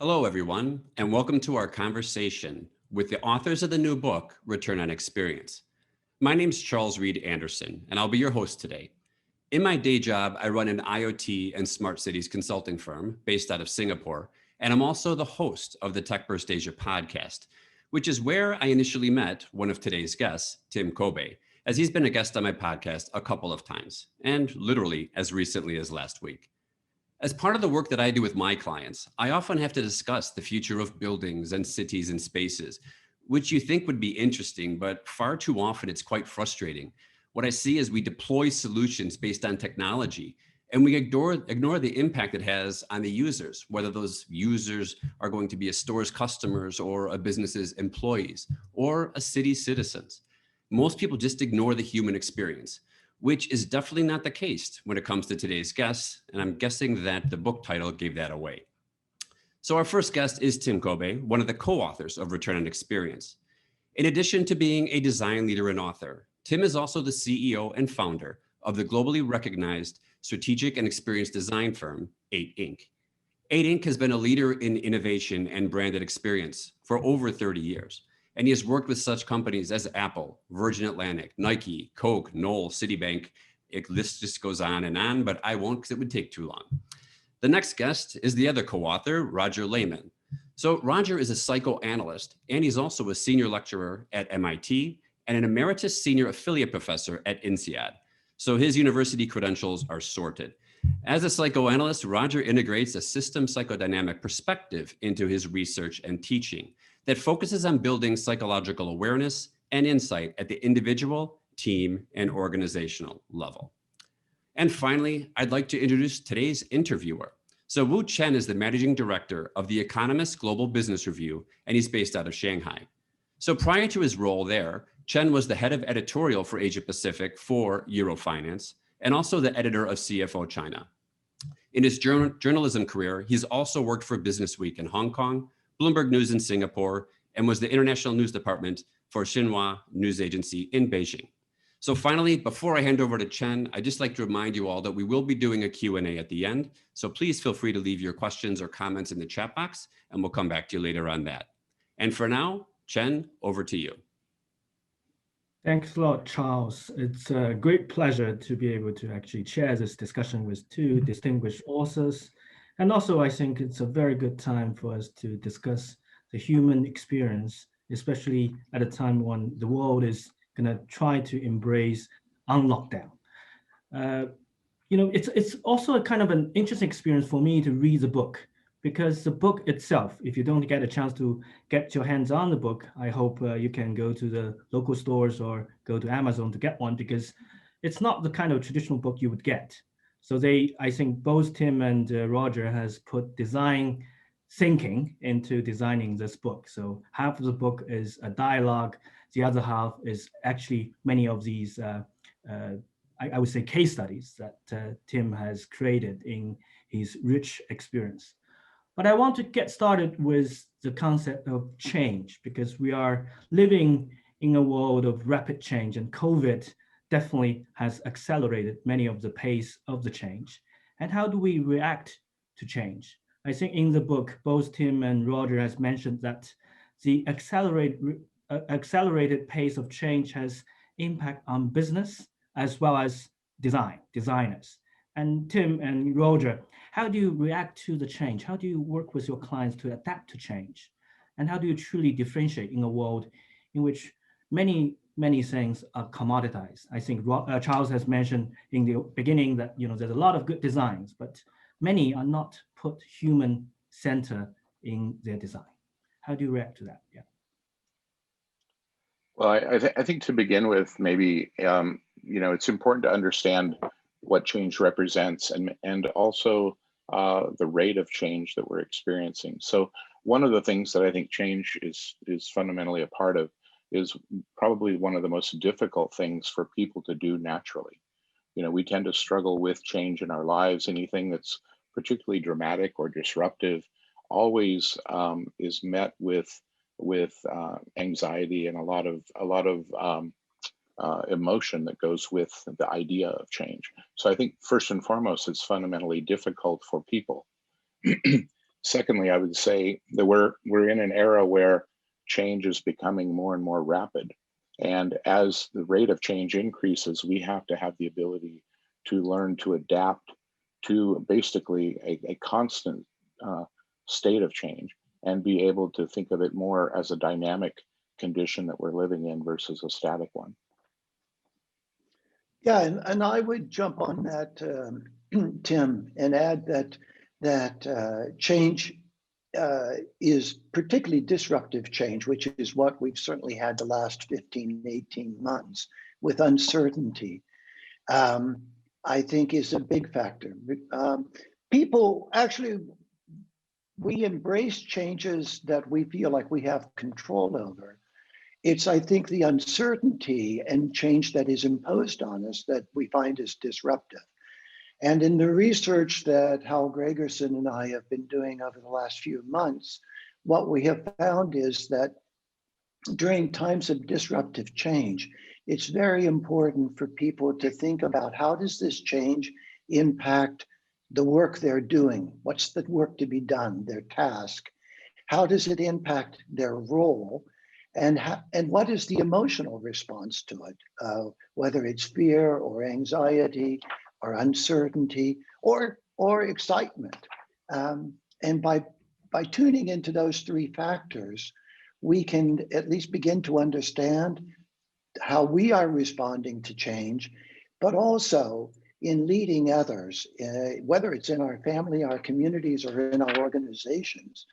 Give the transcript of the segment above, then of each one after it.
Hello, everyone, and welcome to our conversation with the authors of the new book, Return on Experience. My name's Charles Reed Anderson, and I'll be your host today. In my day job, I run an IoT and smart cities consulting firm based out of Singapore, and I'm also the host of the Tech Burst Asia podcast, which is where I initially met one of today's guests, Tim Kobe, as he's been a guest on my podcast a couple of times, and literally as recently as last week. As part of the work that I do with my clients, I often have to discuss the future of buildings and cities and spaces, which you think would be interesting, but far too often it's quite frustrating. What I see is we deploy solutions based on technology and we ignore the impact it has on the users, whether those users are going to be a store's customers or a business's employees or a city's citizens. Most people just ignore the human experience, which is definitely not the case when it comes to today's guests. And I'm guessing that the book title gave that away. So, our first guest is Tim Kobe, one of the co authors of Return on Experience. In addition to being a design leader and author, Tim is also the CEO and founder of the globally recognized strategic and experience design firm, 8 Inc. 8 Inc. has been a leader in innovation and branded experience for over 30 years. And he has worked with such companies as Apple, Virgin Atlantic, Nike, Coke, Knoll, Citibank. It list just goes on, but I won't because it would take too long. The next guest is the other co-author, Roger Lehman. So Roger is a psychoanalyst, and he's also a senior lecturer at MIT and an emeritus senior affiliate professor at INSEAD. So his university credentials are sorted. As a psychoanalyst, Roger integrates a system psychodynamic perspective into his research and teaching that focuses on building psychological awareness and insight at the individual, team, and organizational level. And finally, I'd like to introduce today's interviewer. So Wu Chen is the managing director of the Economist Global Business Review, and he's based out of Shanghai. So prior to his role there, Chen was the head of editorial for Asia Pacific for Eurofinance, and also the editor of CFO China. In his journalism career, he's also worked for Business Week in Hong Kong, Bloomberg News in Singapore, and was the international news department for Xinhua News Agency in Beijing. So finally, before I hand over to Chen, I'd just like to remind you all that we will be doing a Q&A at the end. So please feel free to leave your questions or comments in the chat box, and we'll come back to you later on that. And for now, Chen, over to you. Thanks a lot, Charles. It's a great pleasure to be able to actually chair this discussion with two distinguished authors. And also, I think it's a very good time for us to discuss the human experience, especially at a time when the world is going to try to embrace unlockdown. Uh, it's also a kind of an interesting experience for me to read the book because the book itself, if you don't get a chance to get your hands on the book, I hope you can go to the local stores or go to Amazon to get one because it's not the kind of traditional book you would get. So I think both Tim and Roger has put design thinking into designing this book. So half of the book is a dialogue, the other half is actually many of these I would say case studies that Tim has created in his rich experience. But I want to get started with the concept of change because we are living in a world of rapid change and COVID definitely has accelerated many of the pace of the change. And how do we react to change? I think in the book, both Tim and Roger has mentioned that the accelerated pace of change has impact on business as well as designers. And Tim and Roger, how do you react to the change? How do you work with your clients to adapt to change? And how do you truly differentiate in a world in which many things are commoditized? I think Charles has mentioned in the beginning that there's a lot of good designs, but many are not put human center in their design. How do you react to that? Yeah. Well, I think to begin with, maybe it's important to understand what change represents and also the rate of change that we're experiencing. So one of the things that I think change is fundamentally a part of is probably one of the most difficult things for people to do naturally. We tend to struggle with change in our lives. Anything that's particularly dramatic or disruptive always is met with anxiety and a lot of emotion that goes with the idea of change. So I think first and foremost, it's fundamentally difficult for people. Secondly, I would say that we're in an era where change is becoming more and more rapid. And as the rate of change increases, we have to have the ability to learn to adapt to basically a constant state of change and be able to think of it more as a dynamic condition that we're living in versus a static one. Yeah, and I would jump on that, Tim, and add that change is particularly disruptive change, which is what we've certainly had the last 15, 18 months with uncertainty, I think is a big factor. People actually, we embrace changes that we feel like we have control over. It's, I think, the uncertainty and change that is imposed on us that we find is disruptive. And in the research that Hal Gregerson and I have been doing over the last few months, what we have found is that during times of disruptive change, it's very important for people to think about how does this change impact the work they're doing? What's the work to be done, their task? How does it impact their role? And what is the emotional response to it, whether it's fear or anxiety or uncertainty or excitement. And by tuning into those three factors, we can at least begin to understand how we are responding to change, but also in leading others, whether it's in our family, our communities, or in our organizations.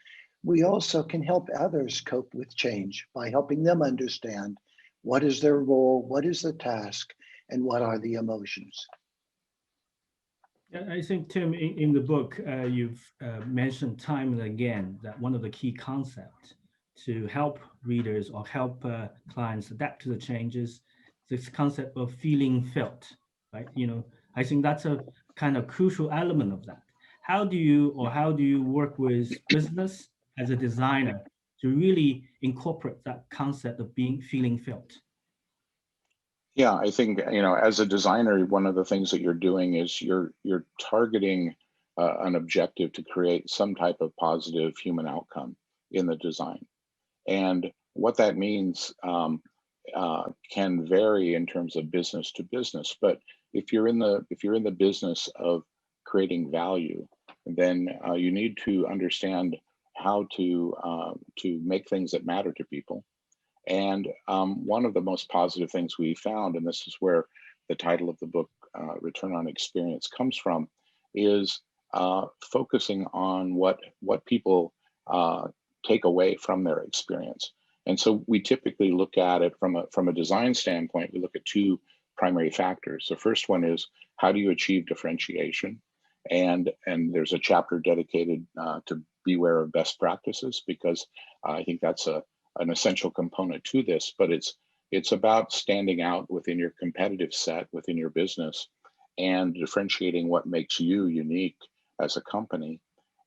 We also can help others cope with change by helping them understand what is their role, what is the task, and what are the emotions. I think, Tim, in the book, you've mentioned time and again that one of the key concepts to help readers or help clients adapt to the changes, this concept of feeling felt, right? I think that's a kind of crucial element of that. How do you work with business as a designer to really incorporate that concept of feeling felt? Yeah, I think, as a designer, one of the things that you're doing is you're targeting an objective to create some type of positive human outcome in the design. And what that means can vary in terms of business to business. But if you're in the business of creating value, then you need to understand how to make things that matter to people. And one of the most positive things we found, and this is where the title of the book, Return on Experience, comes from, is focusing on what people take away from their experience. And so we typically look at it from a design standpoint. We look at two primary factors. The first one is, how do you achieve differentiation? And there's a chapter dedicated to beware of best practices, because I think that's an essential component to this. But it's about standing out within your competitive set, within your business, and differentiating what makes you unique as a company.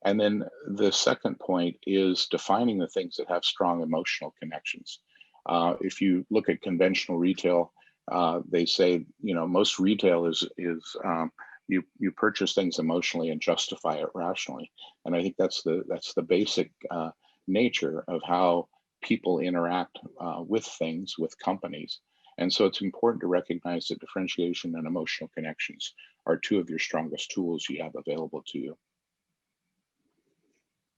And then the second point is defining the things that have strong emotional connections. If you look at conventional retail, they say, most retail is you purchase things emotionally and justify it rationally. And I think that's the basic nature of how people interact with things, with companies. And so it's important to recognize that differentiation and emotional connections are two of your strongest tools you have available to you.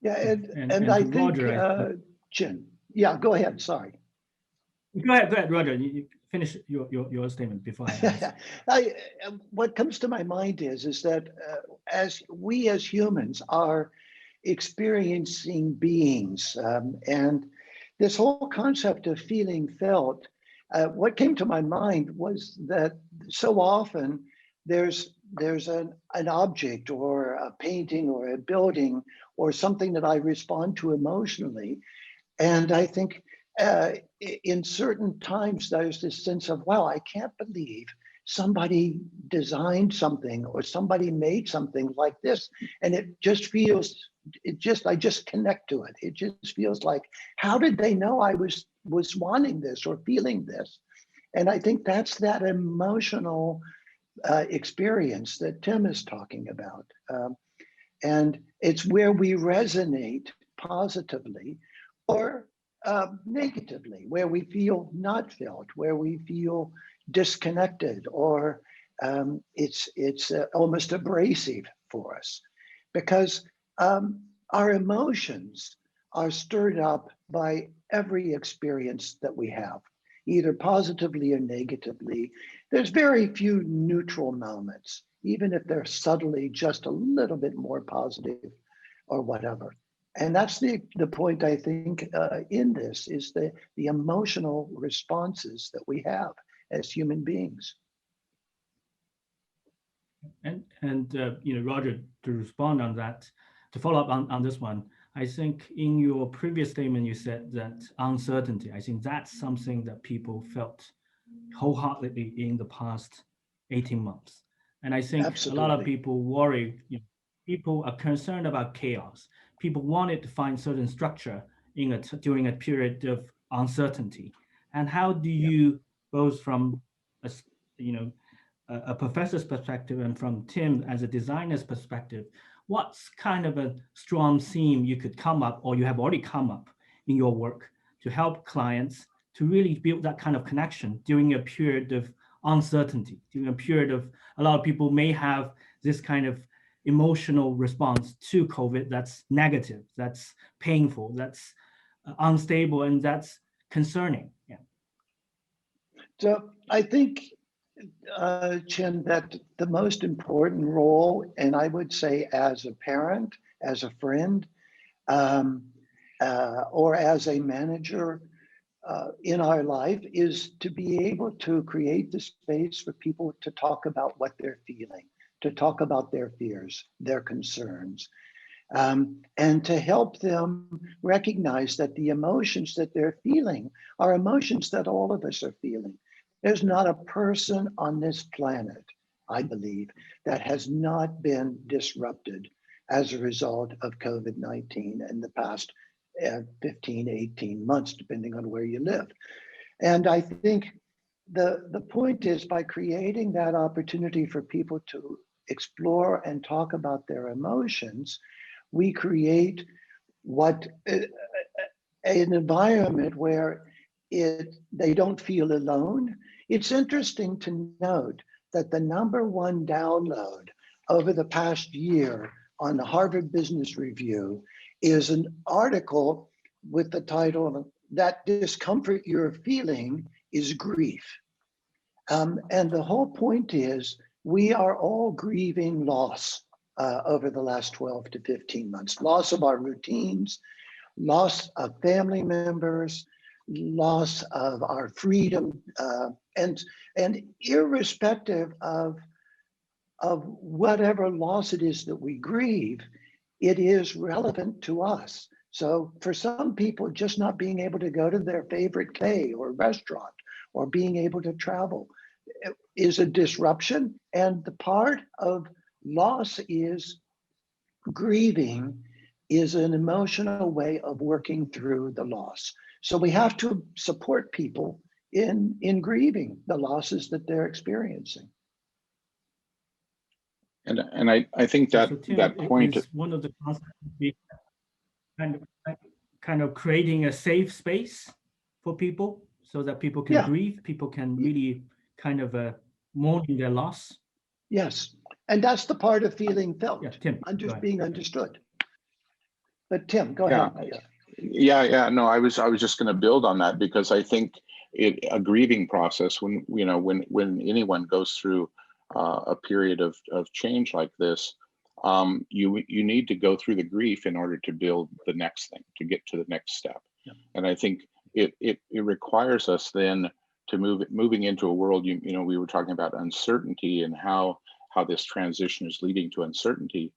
Yeah, and I think, Roger, Jen, yeah, go ahead, sorry. Go ahead, Roger. You finish your statement before I ask. What comes to my mind is that as we as humans are experiencing beings, and this whole concept of feeling felt, what came to my mind was that so often there's an object or a painting or a building or something that I respond to emotionally. And I think in certain times, there's this sense of, wow, I can't believe somebody designed something or somebody made something like this. And it just feels, I just connect to it. It just feels like, how did they know I was wanting this or feeling this? And I think that's that emotional experience that Tim is talking about. And it's where we resonate positively or negatively, where we feel not felt, where we feel disconnected, or it's almost abrasive for us, because our emotions are stirred up by every experience that we have, either positively or negatively. There's very few neutral moments, even if they're subtly just a little bit more positive or whatever. And that's the point, I think, in this is the emotional responses that we have as human beings. And Roger, to respond on that, to follow up on this one, I think in your previous statement, you said that uncertainty, I think that's something that people felt wholeheartedly in the past 18 months. And I think Absolutely. a lot of people worry, people are concerned about chaos. People wanted to find certain structure during a period of uncertainty. And how do you, both from a, a professor's perspective and from Tim as a designer's perspective, what's kind of a strong theme you could come up, or you have already come up in your work to help clients to really build that kind of connection during a period of uncertainty, during a period of a lot of people may have this kind of emotional response to COVID that's negative, that's painful, that's unstable, and that's concerning. Yeah. So I think, Chen, that the most important role, and I would say as a parent, as a friend, or as a manager in our life, is to be able to create the space for people to talk about what they're feeling, to talk about their fears, their concerns, and to help them recognize that the emotions that they're feeling are emotions that all of us are feeling. There's not a person on this planet, I believe, that has not been disrupted as a result of COVID-19 in the past 15, 18 months, depending on where you live. And I think the point is, by creating that opportunity for people to explore and talk about their emotions, we create an environment where they don't feel alone. It's interesting to note that the #1 download over the past year on the Harvard Business Review is an article with the title, "That Discomfort You're Feeling is Grief." And the whole point is, we are all grieving loss over the last 12 to 15 months. Loss of our routines, loss of family members, loss of our freedom, and irrespective of whatever loss it is that we grieve, it is relevant to us. So for some people, just not being able to go to their favorite cafe or restaurant or being able to travel is a disruption. And the part of loss is grieving is an emotional way of working through the loss. So we have to support people in grieving the losses that they're experiencing. And I think that So Tim, that point is one of the concepts kind of creating a safe space for people so that people can grieve, people can really kind of mourning their loss. Yes, and that's the part of feeling felt, Yeah, Tim, being understood. But Tim, go ahead. Yeah. No, I was just going to build on that, because I think a grieving process, when anyone goes through a period of change like this, you need to go through the grief in order to build the next thing, to get to the next step. Yeah. And I think it requires us then to moving into a world. We were talking about uncertainty and how this transition is leading to uncertainty.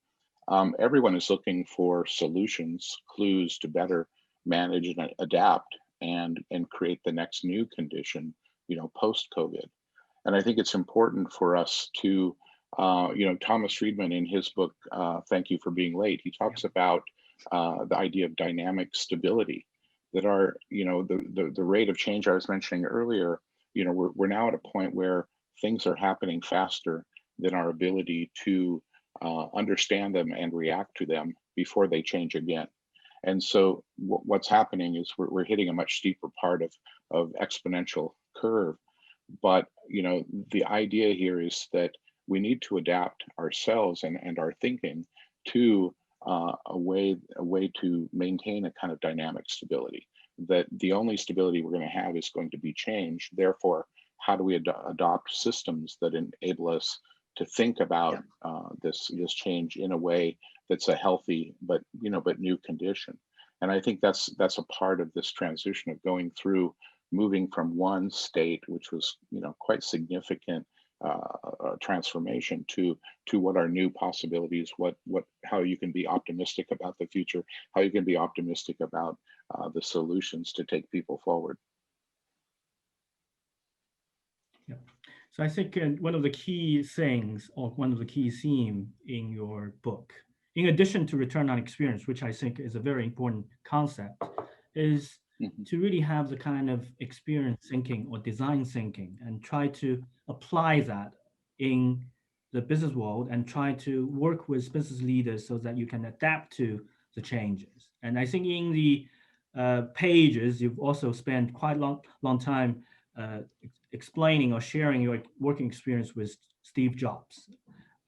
Everyone is looking for solutions, clues to better manage and adapt and create the next new condition, post-COVID. And I think it's important for us to, Thomas Friedman in his book, Thank You for Being Late, he talks about the idea of dynamic stability, that our, the rate of change I was mentioning earlier, we're now at a point where things are happening faster than our ability to understand them and react to them before they change again. And so what's happening is we're hitting a much steeper part of exponential curve. But the idea here is that we need to adapt ourselves and our thinking to a way to maintain a kind of dynamic stability. That the only stability we're going to have is going to be change. Therefore, how do we adopt systems that enable us to think about this change in a way that's a healthy but new condition? And I think that's a part of this transition of going through, moving from one state, which was quite significant transformation, to what are new possibilities, how you can be optimistic about the future, how you can be optimistic about the solutions to take people forward. Yeah. So I think one of the key things, or one of the key themes in your book, in addition to return on experience, which I think is a very important concept, is to really have the kind of experience thinking or design thinking and try to apply that in the business world and try to work with business leaders so that you can adapt to the changes. And I think in the pages, you've also spent quite a long time explaining or sharing your working experience with Steve Jobs.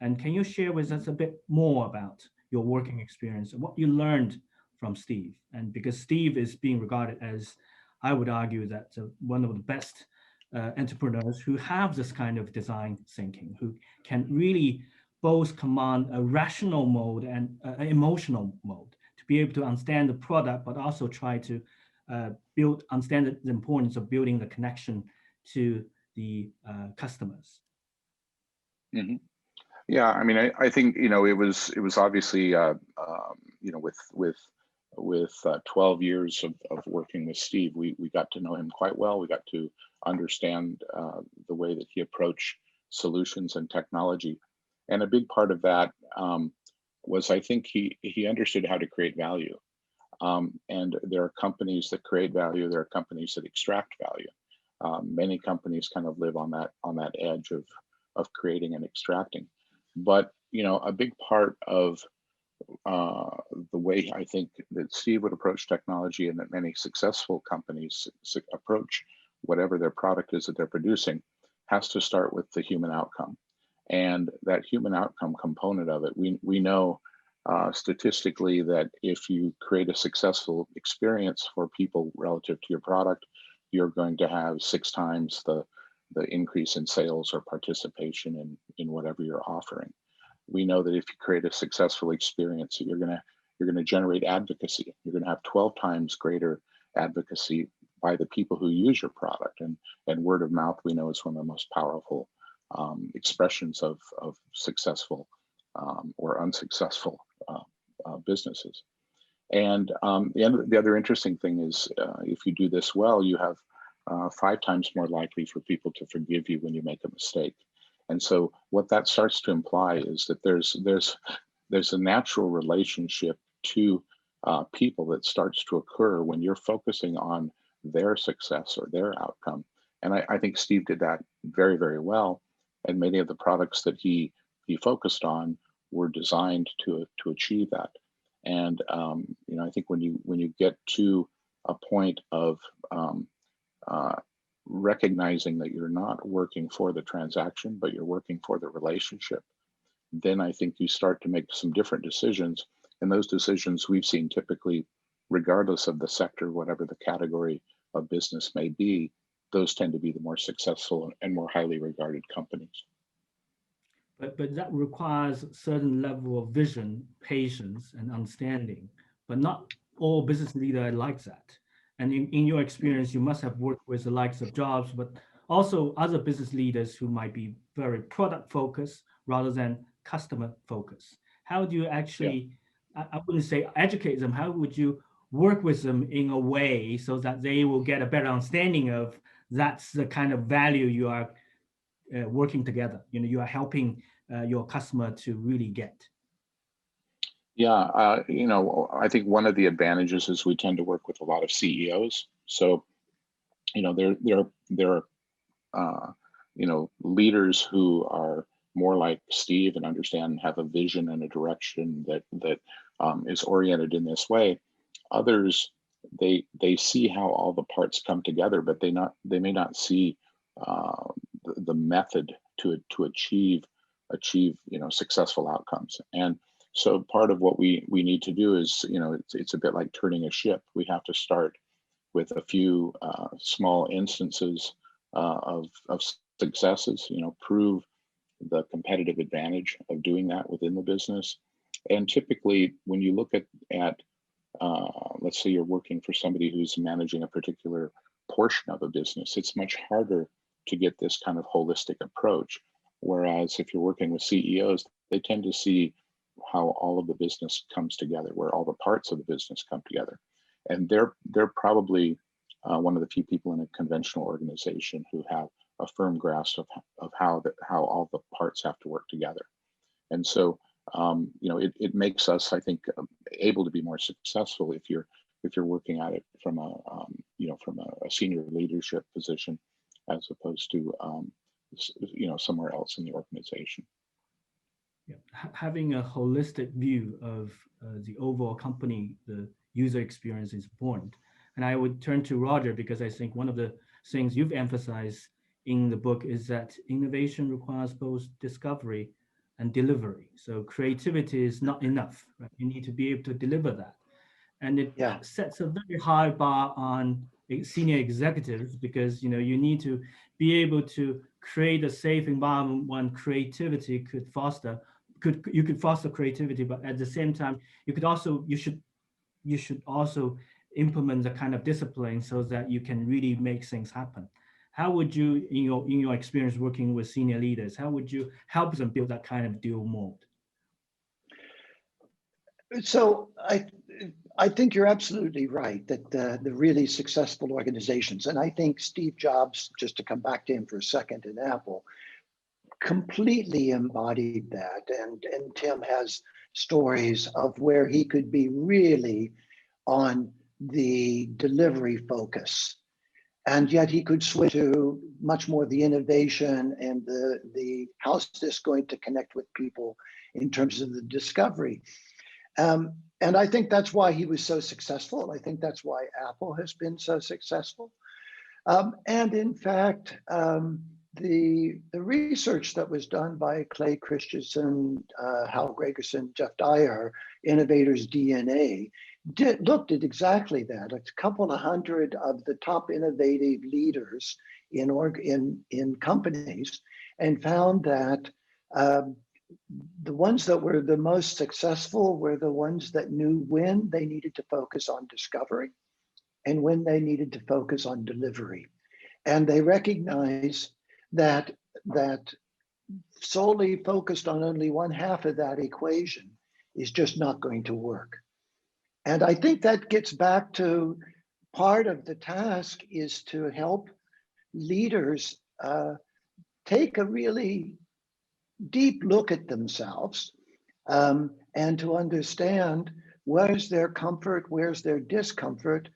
And can you share with us a bit more about your working experience and what you learned from Steve? And because Steve is being regarded as, I would argue, that one of the best entrepreneurs who have this kind of design thinking, who can really both command a rational mode and an emotional mode to be able to understand the product, but also try to understand the importance of building the connection to the customers. Mm-hmm. Yeah, I mean, I think it was obviously with 12 years of working with Steve, we got to know him quite well. We got to understand the way that he approached solutions and technology, and a big part of that was, I think, he understood how to create value. And there are companies that create value. There are companies that extract value. Many companies kind of live on that edge of creating and extracting. But a big part of the way I think that Steve would approach technology, and that many successful companies approach whatever their product is that they're producing, has to start with the human outcome. And that human outcome component of it, we know statistically that if you create a successful experience for people relative to your product, you're going to have 6 times the increase in sales or participation in whatever you're offering. We know that if you create a successful experience, you're gonna generate advocacy. You're gonna have 12 times greater advocacy by the people who use your product. And word of mouth, we know, is one of the most powerful expressions of successful or unsuccessful businesses. And the other interesting thing is, if you do this well, you have 5 times more likely for people to forgive you when you make a mistake. And so what that starts to imply is that there's a natural relationship to people that starts to occur when you're focusing on their success or their outcome. And I think Steve did that very, very well. And many of the products that he focused on were designed to achieve that. And I think when you get to a point of recognizing that you're not working for the transaction, but you're working for the relationship, then I think you start to make some different decisions. And those decisions we've seen typically, regardless of the sector, whatever the category of business may be, those tend to be the more successful and more highly regarded companies. But that requires a certain level of vision, patience, and understanding. But not all business leaders like that. And in your experience, you must have worked with the likes of Jobs, but also other business leaders who might be very product focused rather than customer focused. How do you actually, I wouldn't say educate them, how would you work with them in a way so that they will get a better understanding of that's the kind of value you are working together, you are helping your customer to really get? Yeah, I think one of the advantages is we tend to work with a lot of CEOs. So, there are leaders who are more like Steve and understand, have a vision and a direction that is oriented in this way. Others, they see how all the parts come together, but they may not see the method to achieve successful outcomes. And so part of what we need to do is, it's a bit like turning a ship. We have to start with a few small instances of successes, prove the competitive advantage of doing that within the business. And typically, when you look at let's say you're working for somebody who's managing a particular portion of a business, it's much harder to get this kind of holistic approach. Whereas if you're working with CEOs, they tend to see how all of the business comes together, where all the parts of the business come together. And they're probably one of the few people in a conventional organization who have a firm grasp of how all the parts have to work together. And so it makes us, I think, able to be more successful if you're working at it from a senior leadership position, as opposed to somewhere else in the organization. Yeah. Having a holistic view of the overall company, the user experience is important. And I would turn to Roger, because I think one of the things you've emphasized in the book is that innovation requires both discovery and delivery. So creativity is not enough, right? You need to be able to deliver that. And it sets a very high bar on senior executives, because you need to be able to create a safe environment when creativity could foster creativity, but at the same time you should also implement the kind of discipline so that you can really make things happen. How would you, in your experience working with senior leaders, how would you help them build that kind of dual mode? So I think you're absolutely right that the really successful organizations, and I think Steve Jobs, just to come back to him for a second in Apple, completely embodied that. And Tim has stories of where he could be really on the delivery focus, and yet he could switch to much more the innovation and the how's this going to connect with people in terms of the discovery. And I think that's why he was so successful. I think that's why Apple has been so successful. And in fact, the research that was done by Clay Christensen, Hal Gregerson, Jeff Dyer, Innovators DNA, looked at exactly that. A couple of hundred of the top innovative leaders in companies, and found that the ones that were the most successful were the ones that knew when they needed to focus on discovery and when they needed to focus on delivery. And they recognize that solely focused on only one half of that equation is just not going to work. And I think that gets back to part of the task is to help leaders take a really deep look at themselves and to understand where's their comfort, where's their discomfort.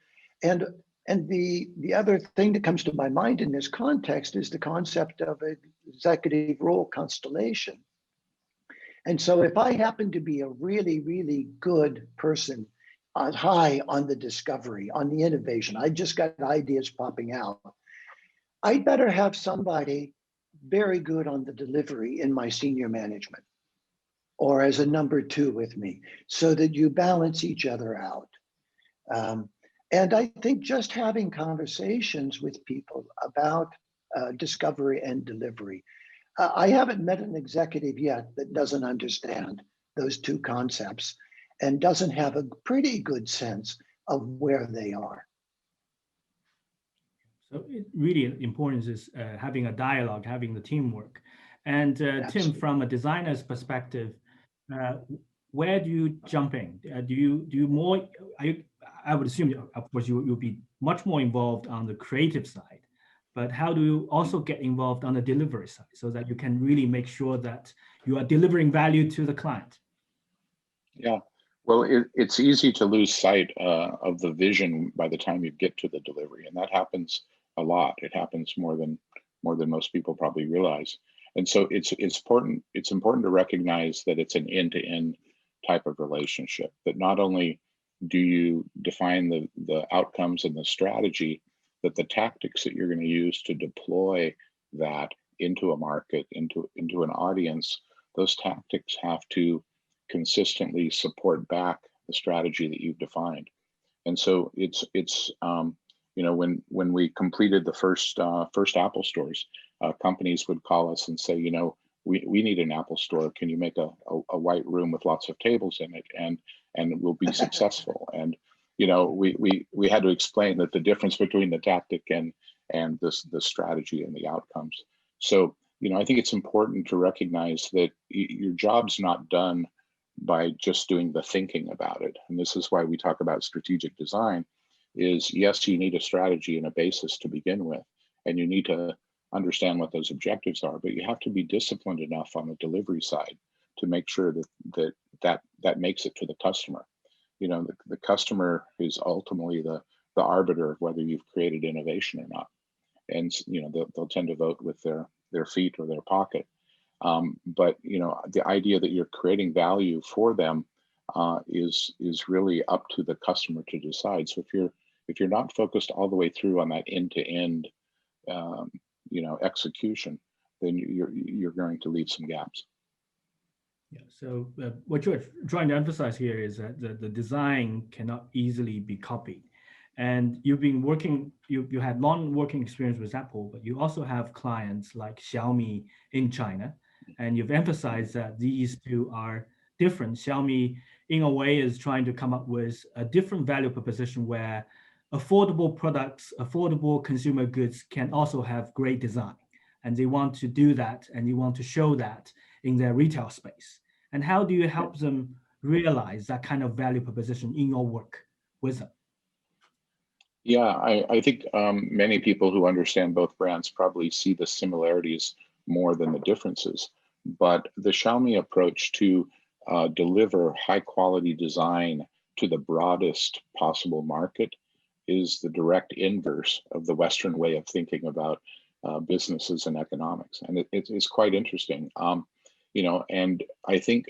And the other thing that comes to my mind in this context is the concept of an executive role constellation. And so if I happen to be a really, really good person, high on the discovery, on the innovation, I just got ideas popping out, I'd better have somebody very good on the delivery in my senior management or as a number two with me, so that you balance each other out. And I think just having conversations with people about discovery and delivery. I haven't met an executive yet that doesn't understand those two concepts and doesn't have a pretty good sense of where they are. So it really important is having a dialogue, having the teamwork. And Tim, from a designer's perspective, where do you jump in? Do you more? I would assume, of course, you'll be much more involved on the creative side, but how do you also get involved on the delivery side so that you can really make sure that you are delivering value to the client? Yeah, well, it's easy to lose sight of the vision by the time you get to the delivery, and that happens a lot. It happens more than most people probably realize. And so it's important to recognize that it's an end-to-end type of relationship, that not only do you define the outcomes and the strategy, but the tactics that you're going to use to deploy that into a market, into an audience, those tactics have to consistently support back the strategy that you've defined. And so it's when we completed the first Apple stores, companies would call us and say, we need an Apple store. Can you make a white room with lots of tables in it, and we'll be successful? And we had to explain that the difference between the tactic and the strategy and the outcomes. So I think it's important to recognize that your job's not done by just doing the thinking about it. And this is why we talk about strategic design. Is yes, you need a strategy and a basis to begin with, and you need to understand what those objectives are, but you have to be disciplined enough on the delivery side to make sure that makes it to the customer. The customer is ultimately the arbiter of whether you've created innovation or not. And they'll tend to vote with their feet or their pocket. But the idea that you're creating value for them is really up to the customer to decide. So if you're not focused all the way through on that end-to-end execution, then you're going to leave some gaps. Yeah. So what you're trying to emphasize here is that the design cannot easily be copied. And you've been working, you had long working experience with Apple, but you also have clients like Xiaomi in China. And you've emphasized that these two are different. Xiaomi, in a way, is trying to come up with a different value proposition where affordable products, affordable consumer goods can also have great design. And they want to do that, and you want to show that in their retail space. And how do you help them realize that kind of value proposition in your work with them? Yeah, I think many people who understand both brands probably see the similarities more than the differences. But the Xiaomi approach to deliver high quality design to the broadest possible market is the direct inverse of the Western way of thinking about businesses and economics. And it's quite interesting. And I think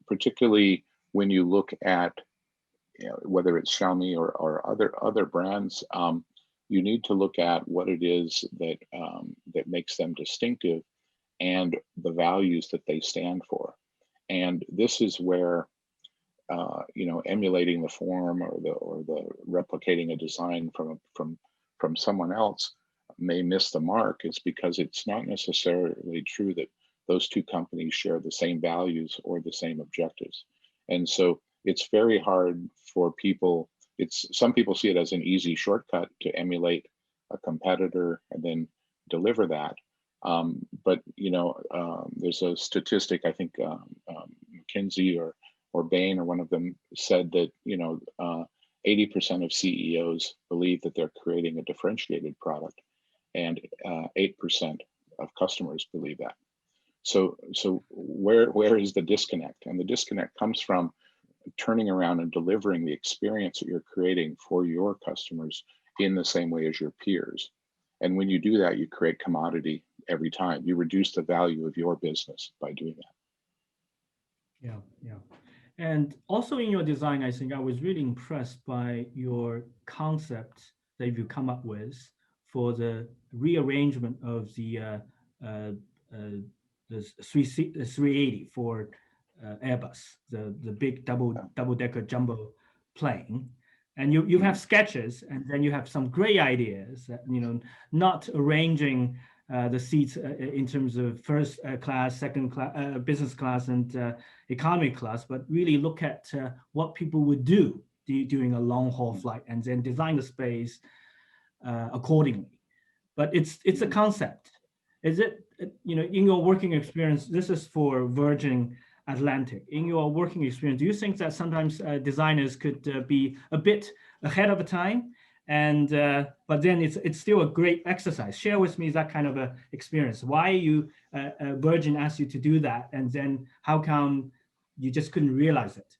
particularly when you look at whether it's Xiaomi or other brands, you need to look at what it is that makes them distinctive and the values that they stand for. And this is where emulating the form or the replicating a design from someone else may miss the mark. Is because it's not necessarily true that those two companies share the same values or the same objectives. And so it's very hard for people. Some people see it as an easy shortcut to emulate a competitor and then deliver that. But there's a statistic, I think McKinsey or Bain or one of them said that 80% of CEOs believe that they're creating a differentiated product, and 8% of customers believe that. So where is the disconnect? And the disconnect comes from turning around and delivering the experience that you're creating for your customers in the same way as your peers. And when you do that, you create commodity every time. You reduce the value of your business by doing that. Yeah. And also in your design, I think I was really impressed by your concept that you come up with for the rearrangement of the 380 for Airbus, the big double-decker jumbo plane. And you have sketches, and then you have some great ideas that, not arranging the seats in terms of first class, second class, business class, and economy class, but really look at what people would do during a long haul flight, and then design the space accordingly. But it's a concept. Is it, in your working experience, this is for Virgin Atlantic. In your working experience, do you think that sometimes designers could be a bit ahead of the time? And but then it's still a great exercise. Share with me that kind of a experience. Why Virgin asked you to do that, and then how come you just couldn't realize it?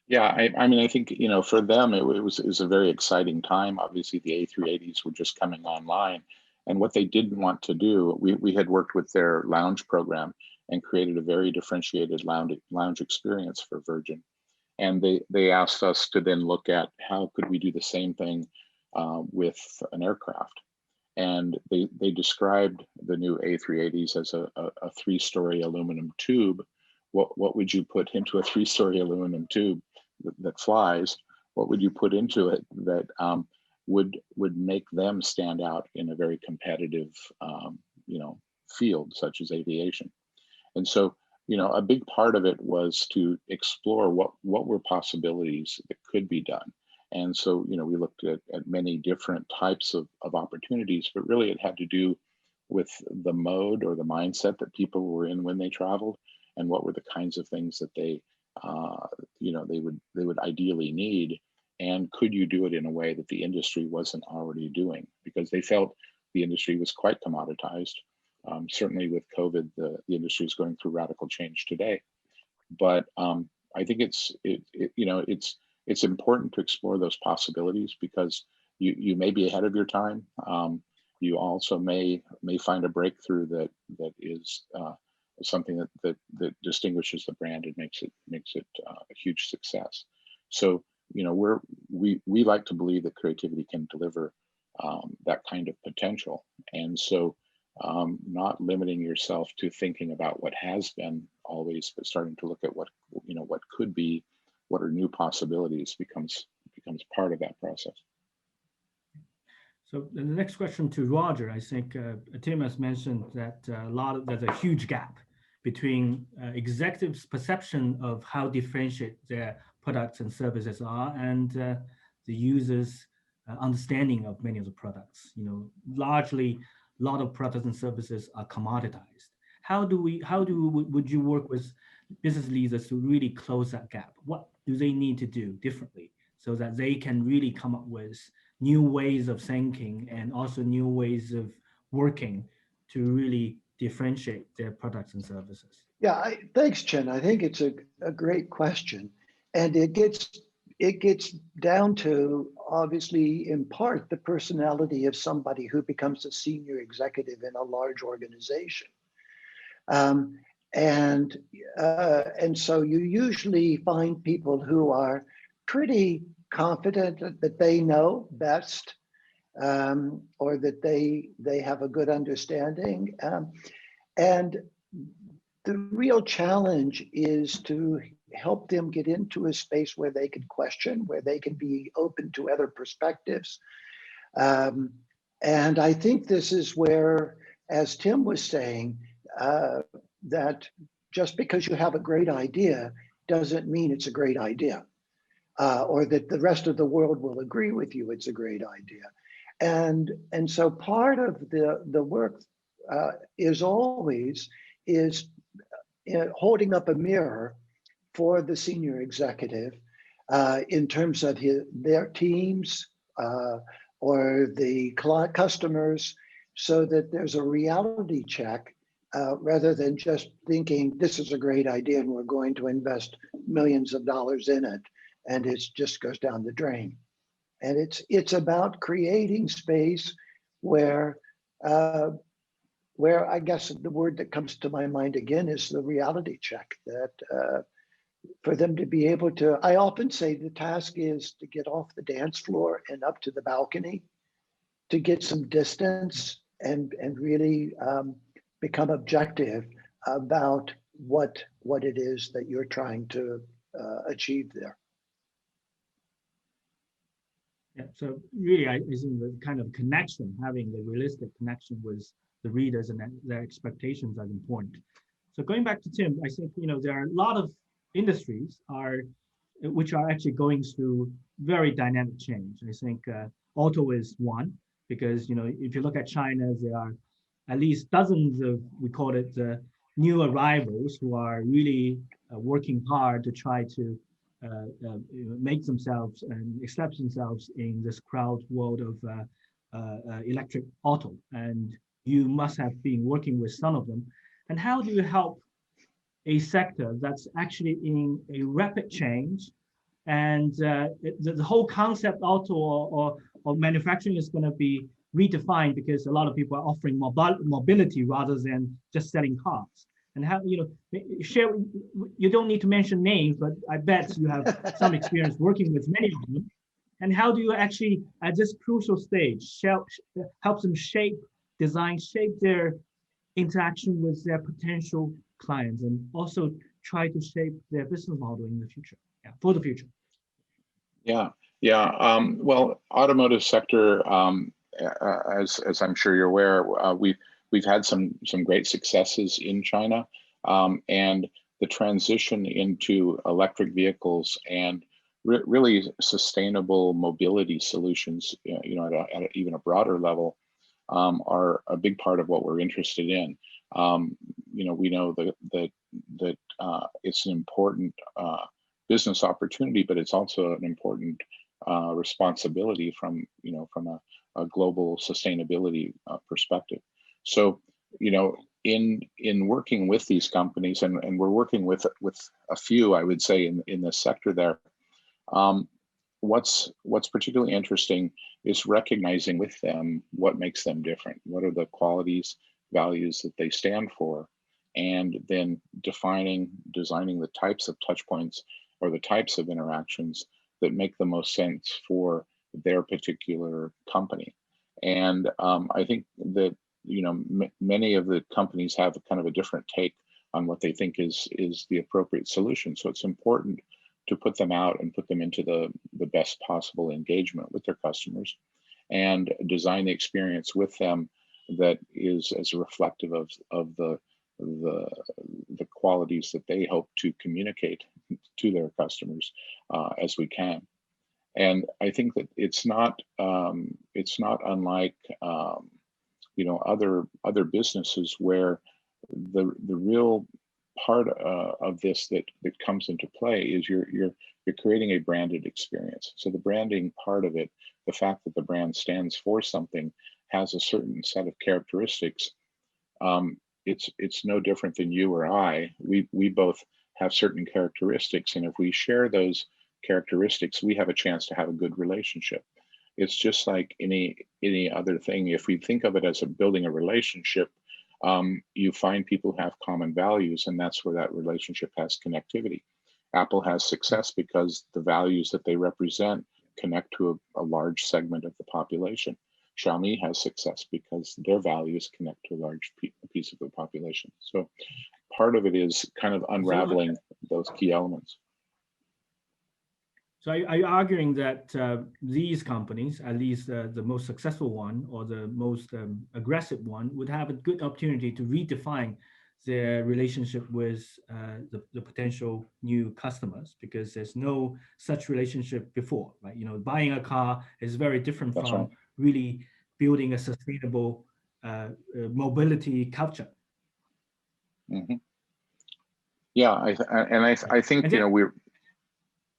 Yeah, I think for them it was a very exciting time. Obviously, the A380s were just coming online, And what they didn't want to do, we had worked with their lounge program and created a very differentiated lounge experience for Virgin. And they asked us to then look at how could we do the same thing with an aircraft. And they described the new A380s as a 3-story aluminum tube. What would you put into a 3-story aluminum tube that flies? What would you put into it that would make them stand out in a very competitive field such as aviation? And so, a big part of it was to explore what were possibilities that could be done. And so, we looked at many different types of opportunities, but really it had to do with the mode or the mindset that people were in when they traveled, and what were the kinds of things that they would ideally need, and could you do it in a way that the industry wasn't already doing? Because they felt the industry was quite commoditized. Certainly with COVID, the industry is going through radical change today. But I think it's important to explore those possibilities, because you may be ahead of your time. You also may find a breakthrough that is something that distinguishes the brand and makes it a huge success. So we like to believe that creativity can deliver that kind of potential, and so not limiting yourself to thinking about what has been always, but starting to look at what could be, what are new possibilities, becomes part of that process. So the next question to Roger, I think Tim has mentioned that there's a huge gap between executives' perception of how differentiate their products and services are, and the users' understanding of many of the products. Largely, a lot of products and services are commoditized. Would you work with business leaders to really close that gap? What do they need to do differently so that they can really come up with new ways of thinking and also new ways of working to really differentiate their products and services? Yeah, thanks, Chen. I think it's a great question, and it gets down to, obviously, in part, the personality of somebody who becomes a senior executive in a large organization. And so you usually find people who are pretty confident that they know best, or that they have a good understanding. And the real challenge is to help them get into a space where they can question, where they can be open to other perspectives. And I think this is where, as Tim was saying, that just because you have a great idea doesn't mean it's a great idea, or that the rest of the world will agree with you it's a great idea. And so part of the work is always holding up a mirror for the senior executive in terms of their teams or the customers, so that there's a reality check rather than just thinking this is a great idea and we're going to invest millions of dollars in it and it just goes down the drain. And it's about creating space where I guess the word that comes to my mind again is the reality check, that for them to be able to, I often say the task is to get off the dance floor and up to the balcony, to get some distance and really become objective about what it is that you're trying to achieve there. Yeah, so really, I think the kind of connection, having the realistic connection with the readers and their expectations are important. So going back to Tim, I think there are a lot of industries which are actually going through very dynamic change. I think auto is one, because if you look at China, there are at least dozens of, we call it new arrivals, who are really working hard to try to make themselves and accept themselves in this crowd world of electric auto. And you must have been working with some of them. And how do you help a sector that's actually in a rapid change, and the whole concept auto or manufacturing is going to be redefined because a lot of people are offering mobility rather than just selling cars. And how, share, you don't need to mention names, but I bet you have some experience working with many of them. And how do you actually, at this crucial stage, help them shape their interaction with their potential clients, and also try to shape their business model in the future, for the future? Yeah, yeah. Well, automotive sector, as I'm sure you're aware, we've had some great successes in China, and the transition into electric vehicles and really sustainable mobility solutions, at even a broader level, are a big part of what we're interested in. We know that it's an important business opportunity, but it's also an important responsibility from a global sustainability perspective. So, in working with these companies, and we're working with a few, I would say, in this sector there. What's particularly interesting is recognizing with them what makes them different. What are the qualities, values that they stand for, and then designing the types of touch points or the types of interactions that make the most sense for their particular company. And I think that many of the companies have kind of a different take on what they think is the appropriate solution. So it's important to put them out and put them into the best possible engagement with their customers, and design the experience with them that is as reflective of the qualities that they hope to communicate to their customers as we can. And I think that it's not unlike other businesses where the real part of this that comes into play is you're creating a branded experience. So the branding part of it, the fact that the brand stands for something, has a certain set of characteristics. It's no different than you or I. We both have certain characteristics, and if we share those characteristics, we have a chance to have a good relationship. It's just like any other thing. If we think of it as building a relationship, you find people who have common values, and that's where that relationship has connectivity. Apple has success because the values that they represent connect to a large segment of the population. Xiaomi has success because their values connect to a large piece of the population. So part of it is kind of unraveling those key elements. So are you arguing that these companies, at least the most successful one or the most aggressive one, would have a good opportunity to redefine their relationship with the potential new customers, because there's no such relationship before, right? Buying a car is very different That's from right. really building a sustainable mobility culture. Mm-hmm. Yeah, I think we're.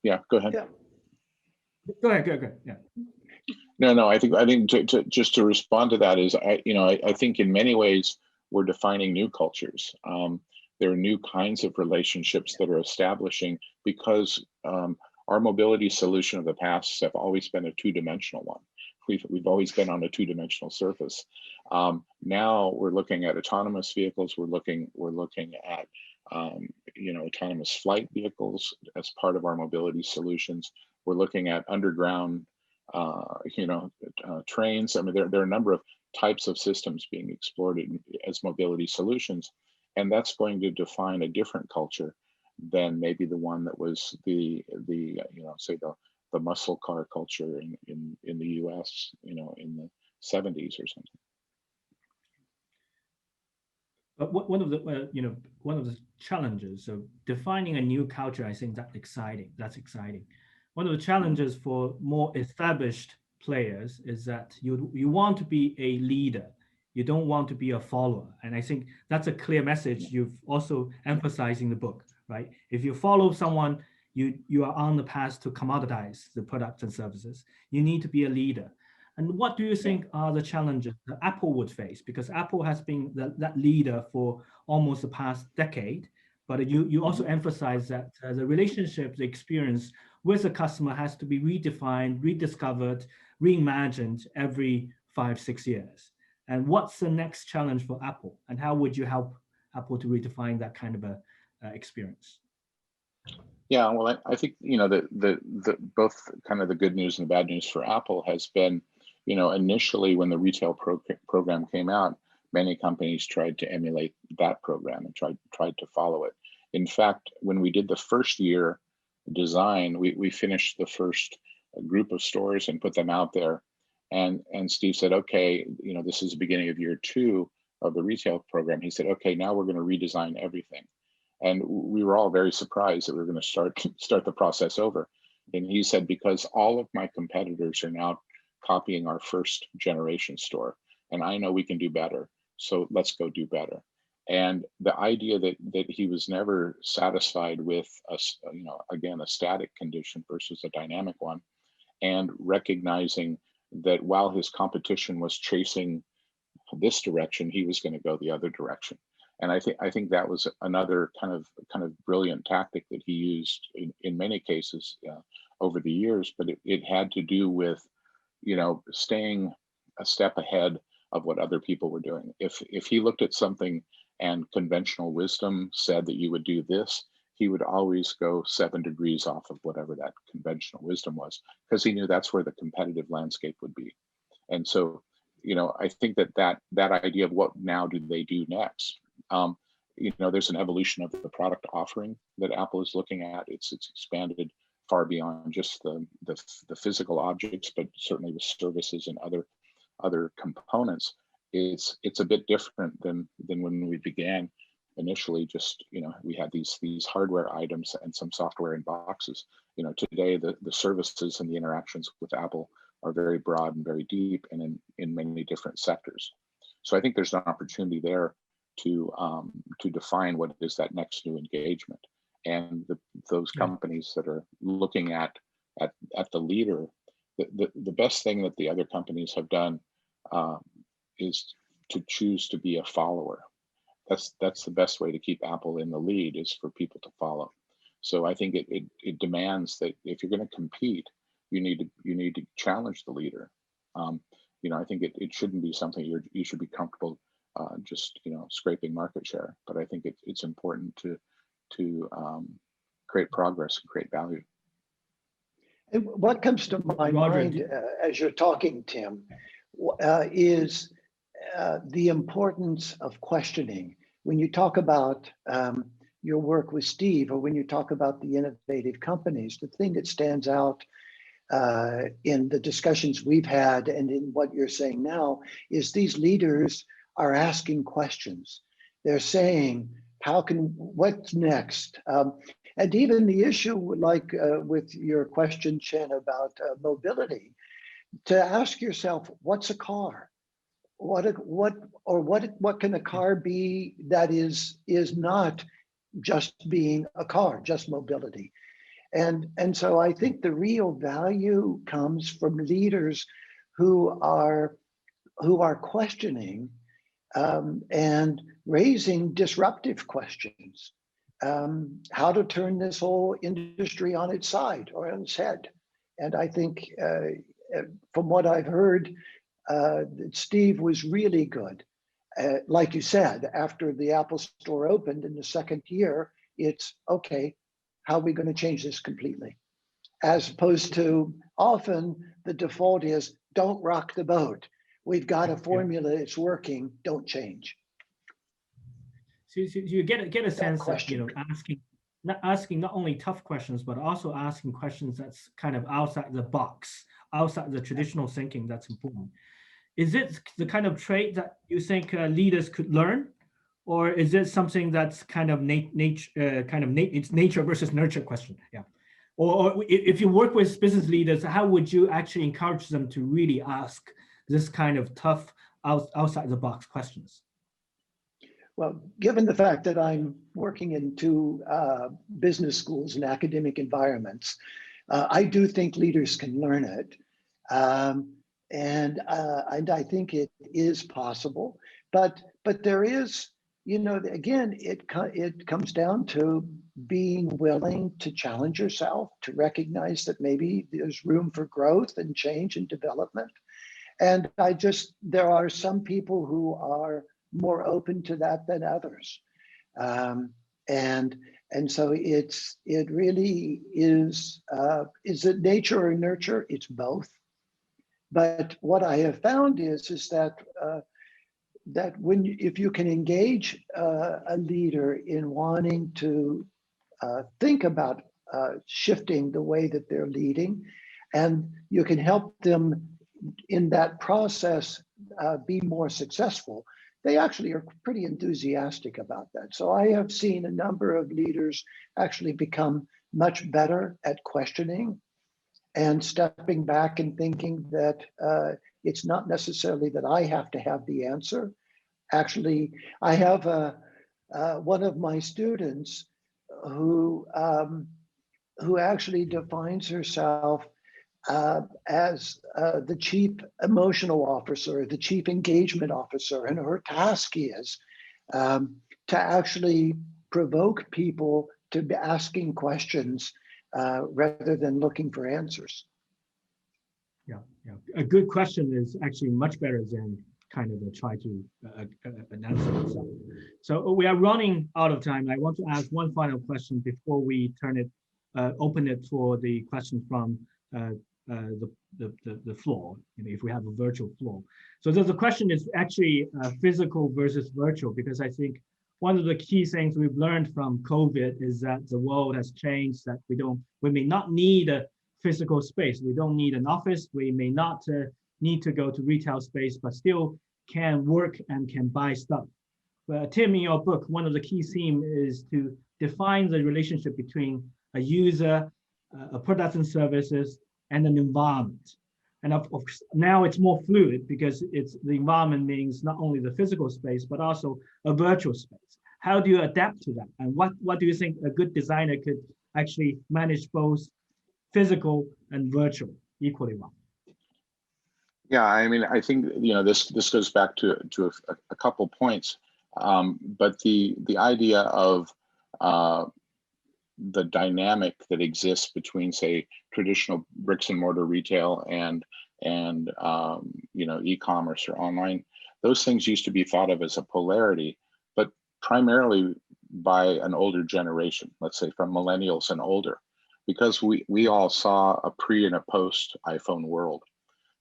Yeah, go ahead. Yeah. Go ahead. Yeah. No. I think just to respond to that is I think in many ways we're defining new cultures. There are new kinds of relationships that are establishing because our mobility solution of the past have always been a two-dimensional one. We've always been on a two-dimensional surface. Now we're looking at autonomous vehicles. We're looking at autonomous flight vehicles as part of our mobility solutions. We're looking at underground, trains. I mean, there are a number of types of systems being explored as mobility solutions, and that's going to define a different culture than maybe the one that was the muscle car culture in the U.S. in the 70s or something. But one of the challenges of defining a new culture, I think that's exciting. One of the challenges for more established players is that you want to be a leader. You don't want to be a follower. And I think that's a clear message you've also emphasized in the book, right? If you follow someone, you are on the path to commoditize the products and services. You need to be a leader. And what do you think are the challenges that Apple would face? Because Apple has been that leader for almost the past decade, but you also emphasize that the relationship, the experience with the customer has to be redefined, rediscovered, reimagined every 5, 6 years? And what's the next challenge for Apple? And how would you help Apple to redefine that kind of a experience? Yeah, well, I think, the both kind of the good news and the bad news for Apple has been, initially when the retail program came out, many companies tried to emulate that program and tried to follow it. In fact, when we did the first year design, we finished the first group of stores and put them out there. And Steve said, okay, this is the beginning of year 2 of the retail program. He said, okay, now we're going to redesign everything. And we were all very surprised that we were going to start the process over. And he said, because all of my competitors are now copying our first generation store, and I know we can do better. So let's go do better. And the idea that he was never satisfied with again, a static condition versus a dynamic one, and recognizing that while his competition was chasing this direction, he was going to go the other direction. And I think that was another kind of brilliant tactic that he used in many cases over the years. But it had to do with, staying a step ahead of what other people were doing. If he looked at something and conventional wisdom said that you would do this, he would always go 7 degrees off of whatever that conventional wisdom was, because he knew that's where the competitive landscape would be. And so, I think that idea of what now do they do next? There's an evolution of the product offering that Apple is looking at. It's expanded far beyond just the physical objects, but certainly with services and other components. It's a bit different than when we began initially. Just we had these hardware items and some software in boxes. Today the services and the interactions with Apple are very broad and very deep, and in many different sectors. So I think there's an opportunity there to define what is that next new engagement, and those companies that are looking at the leader. The best thing that the other companies have done is to choose to be a follower. That's the best way to keep Apple in the lead, is for people to follow. So I think it demands that if you're going to compete, you need to challenge the leader. I think it shouldn't be something you should be comfortable just scraping market share. But I think it's important to create progress and create value. And what comes to my mind as you're talking, Tim, is the importance of questioning. When you talk about your work with Steve, or when you talk about the innovative companies, the thing that stands out in the discussions we've had and in what you're saying now is these leaders are asking questions. They're saying, what's next? And even the issue, like with your question, Chen, about mobility, to ask yourself, what's a car? What can a car be that is not just being a car, just mobility? And so I think the real value comes from leaders who are questioning and raising disruptive questions. How to turn this whole industry on its side or on its head. And I think from what I've heard, Steve was really good. Like you said, after the Apple Store opened in the second year, it's okay, how are we going to change this completely? As opposed to often the default is don't rock the boat. We've got a formula, it's working, don't change. So you get a sense that asking not only tough questions, but also asking questions that's kind of outside the box, outside the traditional thinking. That's important. Is it the kind of trait that you think leaders could learn, or is it something that's kind of it's nature versus nurture question? Yeah. Or if you work with business leaders, how would you actually encourage them to really ask this kind of tough, outside the box questions? Well, given the fact that I'm working in 2 business schools and academic environments, I do think leaders can learn it. And I think it is possible, but there is, again, it comes down to being willing to challenge yourself, to recognize that maybe there's room for growth and change and development. And there are some people who are more open to that than others. Um, and so it really is it nature or nurture? It's both. But what I have found is that if you can engage a leader in wanting to think about shifting the way that they're leading, and you can help them in that process be more successful, they actually are pretty enthusiastic about that. So I have seen a number of leaders actually become much better at questioning and stepping back and thinking that it's not necessarily that I have to have the answer. Actually, I have one of my students who actually defines herself as the chief emotional officer, the chief engagement officer, and her task is to actually provoke people to be asking questions rather than looking for answers. Yeah, yeah. A good question is actually much better than kind of try to an answer itself. So we are running out of time. I want to ask one final question before we open it for the questions from the floor, if we have a virtual floor. So the question is actually physical versus virtual, because I think one of the key things we've learned from COVID is that the world has changed, that we may not need a physical space. We don't need an office. We may not need to go to retail space, but still can work and can buy stuff. But Tim, in your book, one of the key themes is to define the relationship between a user, a products and services, and an environment. And of course, now it's more fluid because the environment means not only the physical space, but also a virtual space. How do you adapt to that? And what do you think a good designer could actually manage both physical and virtual equally well? Yeah, I mean, I think this goes back to a couple points, but the idea of the dynamic that exists between, say, traditional bricks and mortar retail and e-commerce or online, those things used to be thought of as a polarity, but primarily by an older generation, let's say from millennials and older, because we all saw a pre and a post iPhone world.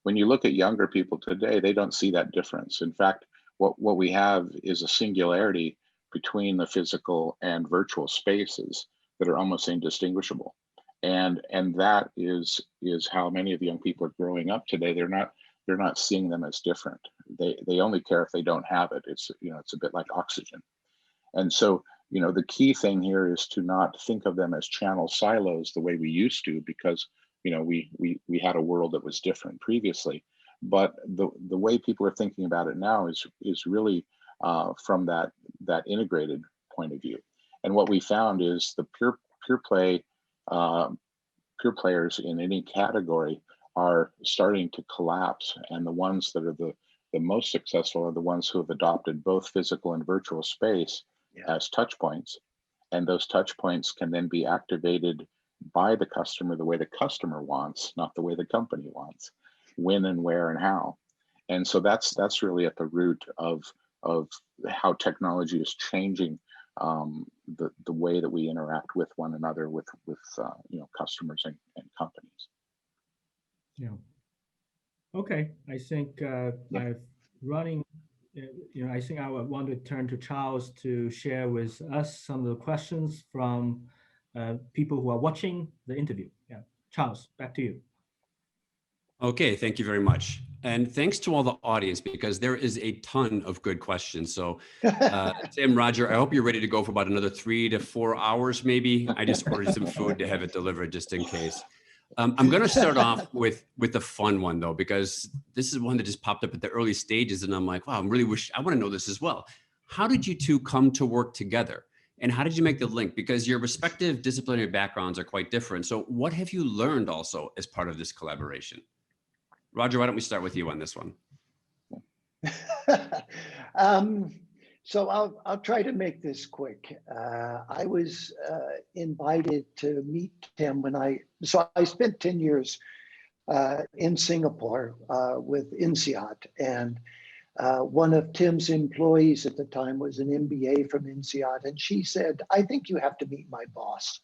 When you look at younger people today, they don't see that difference. In fact, what we have is a singularity between the physical and virtual spaces that are almost indistinguishable. And that is how many of the young people are growing up today. They're not seeing them as different. They only care if they don't have it. It's a bit like oxygen. And so the key thing here is to not think of them as channel silos the way we used to, because we had a world that was different previously. But the way people are thinking about it now is really from that integrated point of view. And what we found is the pure players in any category are starting to collapse, and the ones that are the most successful are the ones who have adopted both physical and virtual space as touch points. And those touch points can then be activated by the customer the way the customer wants, not the way the company wants, when and where and how. And so that's really at the root of how technology is changing the way that we interact with one another, with customers and companies. Yeah. Okay, I think I've running. I think I would want to turn to Charles to share with us some of the questions from people who are watching the interview. Yeah, Charles, back to you. Okay, thank you very much. And thanks to all the audience, because there is a ton of good questions. So Tim, Roger, I hope you're ready to go for about another 3 to 4 hours, maybe. I just ordered some food to have it delivered just in case. I'm going to start off with the fun one, though, because this is one that just popped up at the early stages. And I'm like, wow, I want to know this as well. How did you two come to work together? And how did you make the link? Because your respective disciplinary backgrounds are quite different. So what have you learned also as part of this collaboration? Roger, why don't we start with you on this one? So I'll try to make this quick. I was invited to meet Tim so I spent 10 years in Singapore with INSEAD. And one of Tim's employees at the time was an MBA from INSEAD. And she said, I think you have to meet my boss.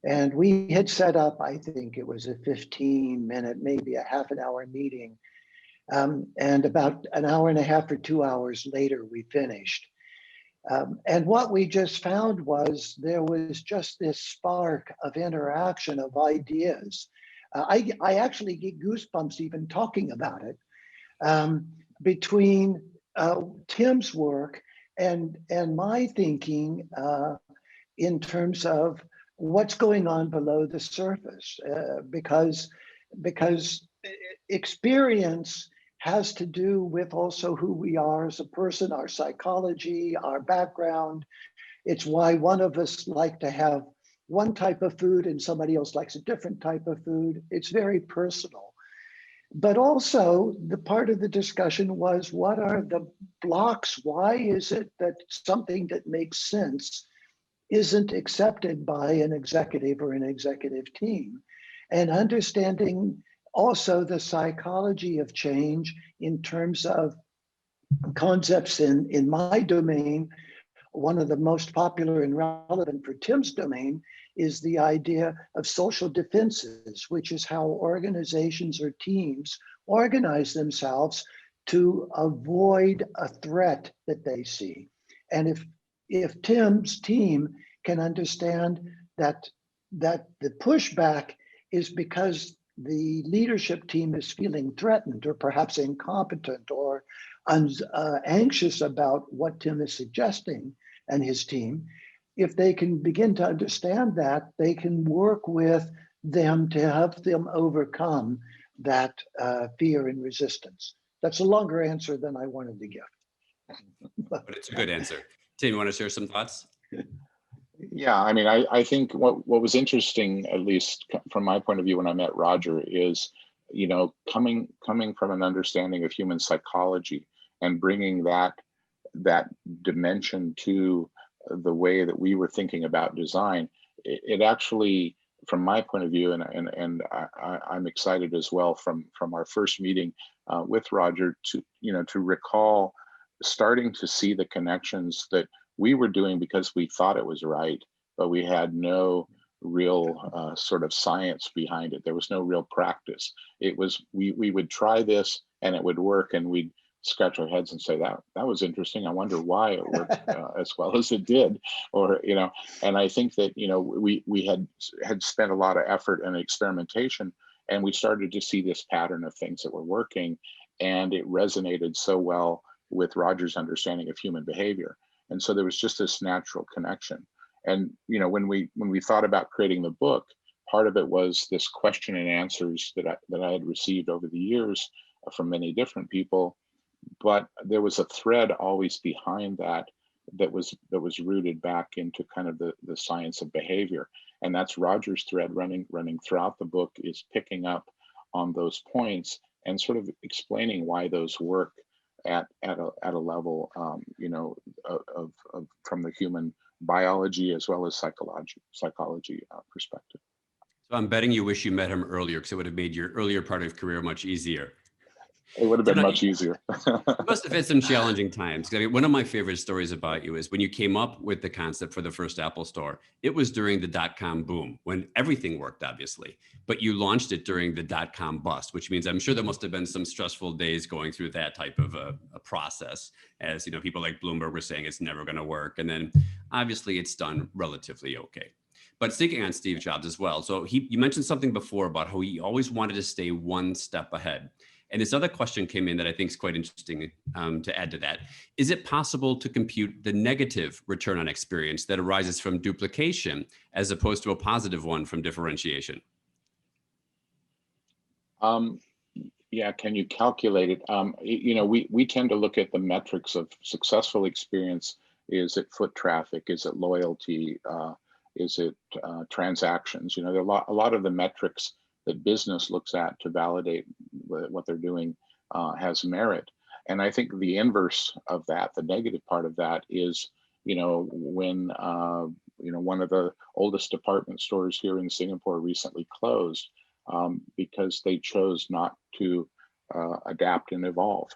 And we had set up, I think it was a 15-minute, maybe a half an hour meeting. And about an hour and a half or 2 hours later, we finished. And what we just found was there was just this spark of interaction of ideas. I actually get goosebumps even talking about it, between Tim's work and my thinking in terms of what's going on below the surface, because experience has to do with also who we are as a person, our psychology, our background. It's why one of us like to have one type of food and somebody else likes a different type of food. It's very personal. But also the part of the discussion was, what are the blocks? Why is it that something that makes sense isn't accepted by an executive or an executive team? And understanding also the psychology of change in terms of concepts in my domain. One of the most popular and relevant for Tim's domain is the idea of social defenses, which is how organizations or teams organize themselves to avoid a threat that they see. And if Tim's team can understand that the pushback is because the leadership team is feeling threatened or perhaps incompetent or anxious about what Tim is suggesting and his team, if they can begin to understand that, they can work with them to help them overcome that fear and resistance. That's a longer answer than I wanted to give. But it's a good answer. Tim, you want to share some thoughts? Yeah, I mean, I think what was interesting, at least from my point of view when I met Roger, is, you know, coming from an understanding of human psychology and bringing that dimension to the way that we were thinking about design. It actually, from my point of view, and I'm excited as well from our first meeting with Roger to recall starting to see the connections that we were doing because we thought it was right, but we had no real sort of science behind it. There was no real practice. It was, we would try this and it would work, and we'd scratch our heads and say, that was interesting. I wonder why it worked as well as it did, or, you know. And I think that, you know, we had spent a lot of effort and experimentation, and we started to see this pattern of things that were working, and it resonated so well with Roger's understanding of human behavior. And so there was just this natural connection. And, you know, when we thought about creating the book, part of it was this question and answers that I had received over the years from many different people. But there was a thread always behind that was rooted back into kind of the science of behavior. And that's Roger's thread running throughout the book, is picking up on those points and sort of explaining why those work at a level, you know, of from the human biology as well as psychology perspective. So I'm betting you wish you met him earlier, because it would have made your earlier part of your career much easier. It would have been much easier. You must have had some challenging times. I mean, one of my favorite stories about you is when you came up with the concept for the first Apple Store. It was during the dot-com boom, when everything worked, obviously. But you launched it during the dot-com bust, which means I'm sure there must have been some stressful days going through that type of a process. As you know, people like Bloomberg were saying it's never going to work, and then obviously it's done relatively okay. But sticking on Steve Jobs as well. So you mentioned something before about how he always wanted to stay one step ahead. And this other question came in that I think is quite interesting to add to that. Is it possible to compute the negative return on experience that arises from duplication as opposed to a positive one from differentiation? Yeah, can you calculate it? You know, we tend to look at the metrics of successful experience. Is it foot traffic? Is it loyalty? Is it transactions? You know, there are a lot of the metrics that business looks at to validate what they're doing has merit. And I think the inverse of that, the negative part of that, is, you know, when you know, one of the oldest department stores here in Singapore recently closed, because they chose not to adapt and evolve.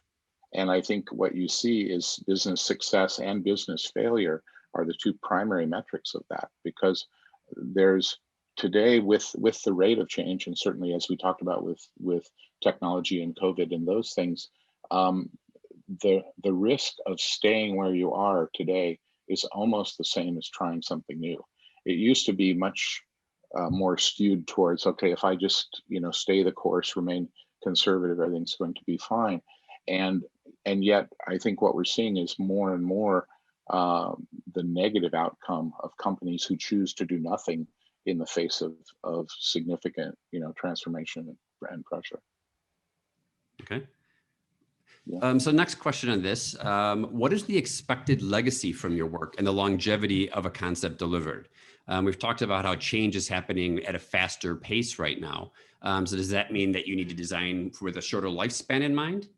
And I think what you see is business success and business failure are the two primary metrics of that, because there's today with the rate of change, and certainly as we talked about with technology and COVID and those things, the risk of staying where you are today is almost the same as trying something new. It used to be much more skewed towards, okay, if I just stay the course, remain conservative, everything's going to be fine. And yet I think what we're seeing is more and more the negative outcome of companies who choose to do nothing in the face of significant transformation and pressure. Okay. Yeah. So next question on this, what is the expected legacy from your work and the longevity of a concept delivered? We've talked about how change is happening at a faster pace right now. So does that mean that you need to design with a shorter lifespan in mind?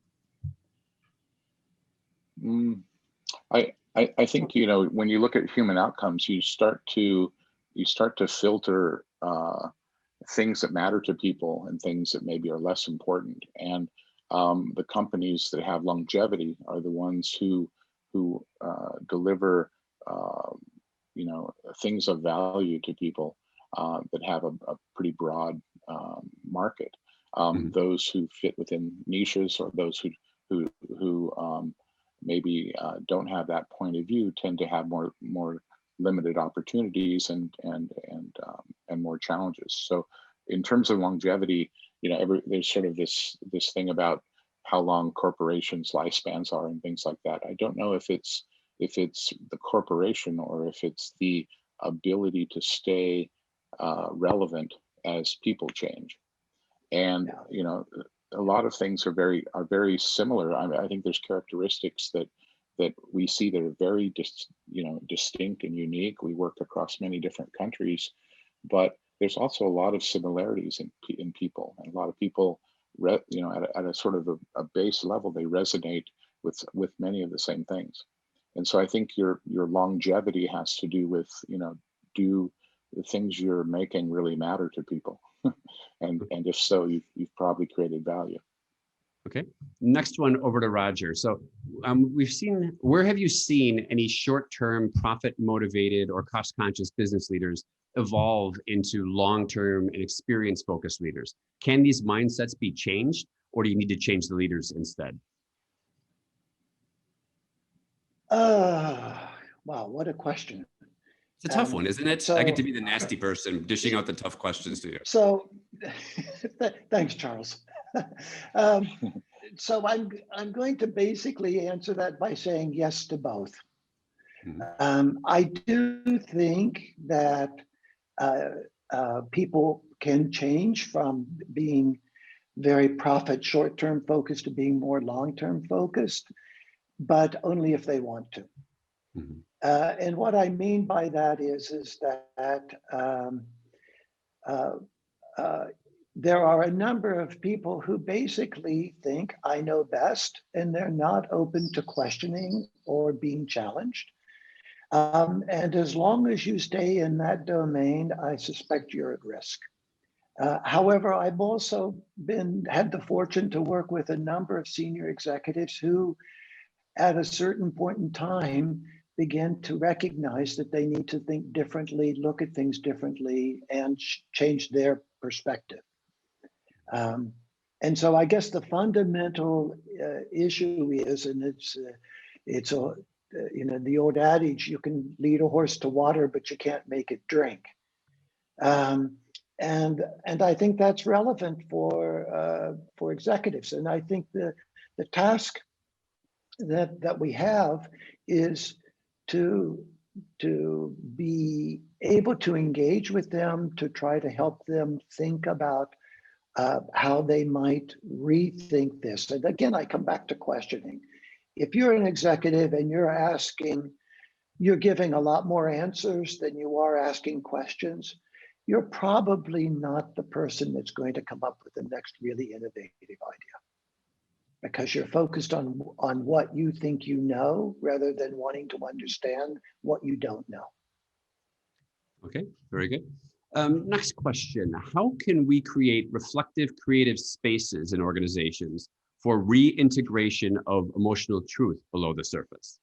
I think when you look at human outcomes, you start to filter things that matter to people and things that maybe are less important. And the companies that have longevity are the ones who deliver things of value to people that have a pretty broad market. Those who fit within niches, or those who maybe don't have that point of view, tend to have more limited opportunities and more challenges. So in terms of longevity, there's sort of this thing about how long corporations' lifespans are and things like that. I don't know if it's the corporation or if it's the ability to stay relevant as people change. And a lot of things are very similar. I think there's characteristics that we see that are very distinct and unique. We work across many different countries, but there's also a lot of similarities in people, and a lot of people, at a sort of a base level, they resonate with many of the same things. And so I think your longevity has to do with, do the things you're making really matter to people? and if so, you've probably created value. Okay, next one over to Roger. So where have you seen any short-term profit motivated or cost-conscious business leaders evolve into long-term and experience-focused leaders? Can these mindsets be changed, or do you need to change the leaders instead? Wow, what a question. It's a tough one, isn't it? So, I get to be the nasty person dishing out the tough questions to you. So, thanks, Charles. So I'm going to basically answer that by saying yes to both. I do think that people can change from being very profit short-term focused to being more long-term focused, but only if they want to. And what I mean by that is that there are a number of people who basically think I know best, and they're not open to questioning or being challenged. And as long as you stay in that domain, I suspect you're at risk. However, I've also had the fortune to work with a number of senior executives who, at a certain point in time, began to recognize that they need to think differently, look at things differently, and change their perspective. And so I guess the fundamental issue is, and it's the old adage, you can lead a horse to water, but you can't make it drink. And I think that's relevant for executives. And I think the task that we have is to be able to engage with them, to try to help them think about how they might rethink this. And again, I come back to questioning. If you're an executive and you're giving a lot more answers than you are asking questions, you're probably not the person that's going to come up with the next really innovative idea, because you're focused on what you think you know rather than wanting to understand what you don't know. Okay, very good. Next question. How can we create reflective, creative spaces in organizations for reintegration of emotional truth below the surface?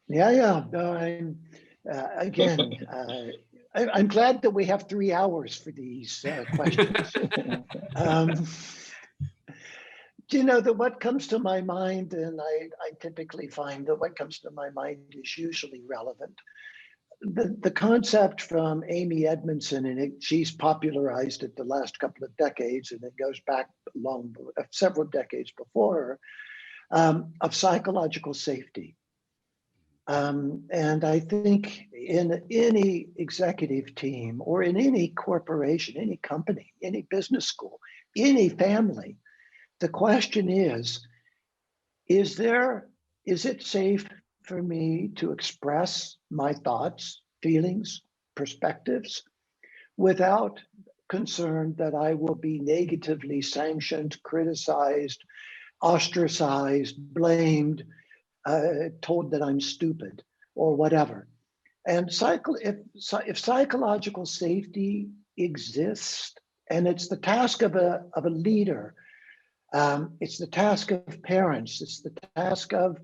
Yeah. Again, I'm glad that we have 3 hours for these questions. You know, that what comes to my mind, and I typically find that what comes to my mind is usually relevant. The concept from Amy Edmondson, and she's popularized it the last couple of decades, and it goes back several decades before her, of psychological safety. And I think in any executive team or in any corporation, any company, any business school, any family, the question is it safe for me to express my thoughts, feelings, perspectives without concern that I will be negatively sanctioned, criticized, ostracized, blamed, told that I'm stupid or whatever? And if psychological safety exists, and it's the task of a leader, it's the task of parents, it's the task of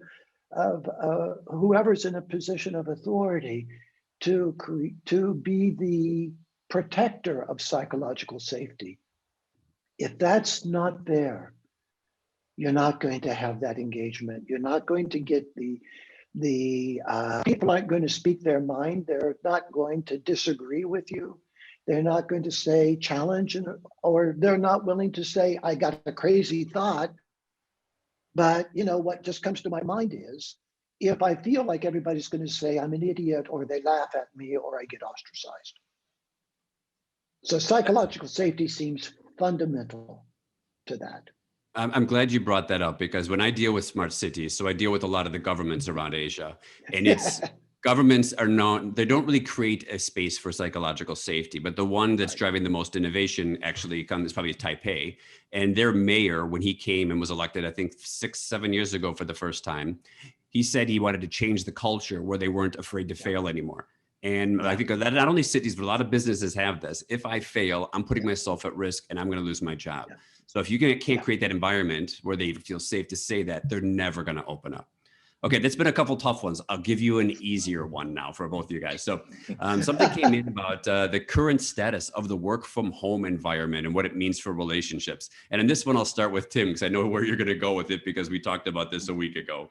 whoever's in a position of authority to be the protector of psychological safety. If that's not there, you're not going to have that engagement. You're not going to get the people aren't going to speak their mind. They're not going to disagree with you. They're not going to say challenge, or they're not willing to say, I got a crazy thought. But you know what just comes to my mind is, if I feel like everybody's going to say I'm an idiot, or they laugh at me, or I get ostracized. So psychological safety seems fundamental to that. I'm glad you brought that up, because when I deal with smart cities, so I deal with a lot of the governments around Asia, and it's governments they don't really create a space for psychological safety, but the one that's driving the most innovation actually is probably Taipei. And their mayor, when he came and was elected, I think 6-7 years ago for the first time, he said he wanted to change the culture where they weren't afraid to fail anymore. And I think that not only cities, but a lot of businesses have this. If I fail, I'm putting myself at risk and I'm going to lose my job. So if you can't create that environment where they feel safe to say that, they're never going to open up. Okay, that's been a couple tough ones. I'll give you an easier one now for both of you guys. So something came in about the current status of the work from home environment and what it means for relationships. And in this one, I'll start with Tim, because I know where you're going to go with it, because we talked about this a week ago.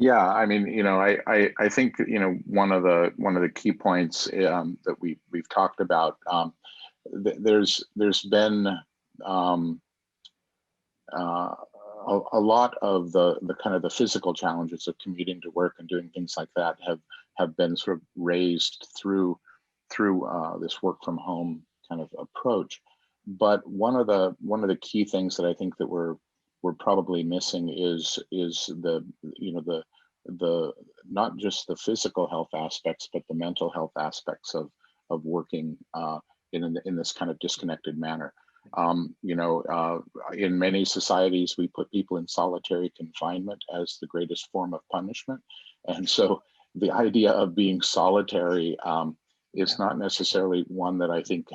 Yeah, I mean, you know, I think, you know, one of the key points that we've talked about, there's been a lot of the kind of the physical challenges of commuting to work and doing things like that have been sort of raised through this work from home kind of approach. But one of the key things that I think that we're probably missing is the not just the physical health aspects, but the mental health aspects of working in this kind of disconnected manner. In many societies, we put people in solitary confinement as the greatest form of punishment. And so the idea of being solitary is not necessarily one that I think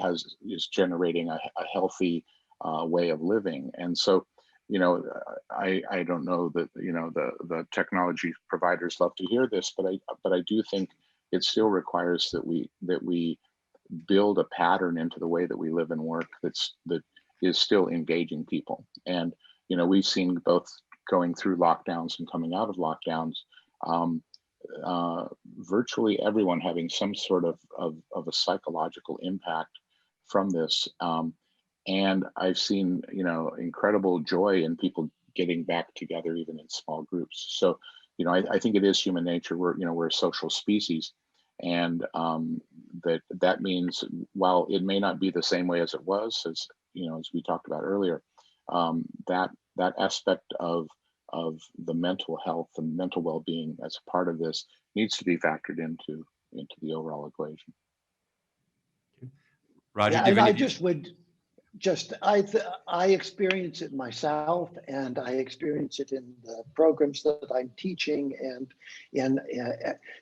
is generating a healthy way of living. And so, you know, I don't know that, you know, the technology providers love to hear this, but I do think it still requires that we build a pattern into the way that we live and work that is still engaging people. And, you know, we've seen both going through lockdowns and coming out of lockdowns, virtually everyone having some sort of a psychological impact from this. And I've seen, you know, incredible joy in people getting back together, even in small groups. So, you know, I think it is human nature. We're a social species. And that means, while it may not be the same way as it was, as you know, as we talked about earlier, that aspect of the mental health and mental well-being as a part of this needs to be factored into the overall equation. Roger, yeah, and I just would I experience it myself, and I experience it in the programs that I'm teaching. And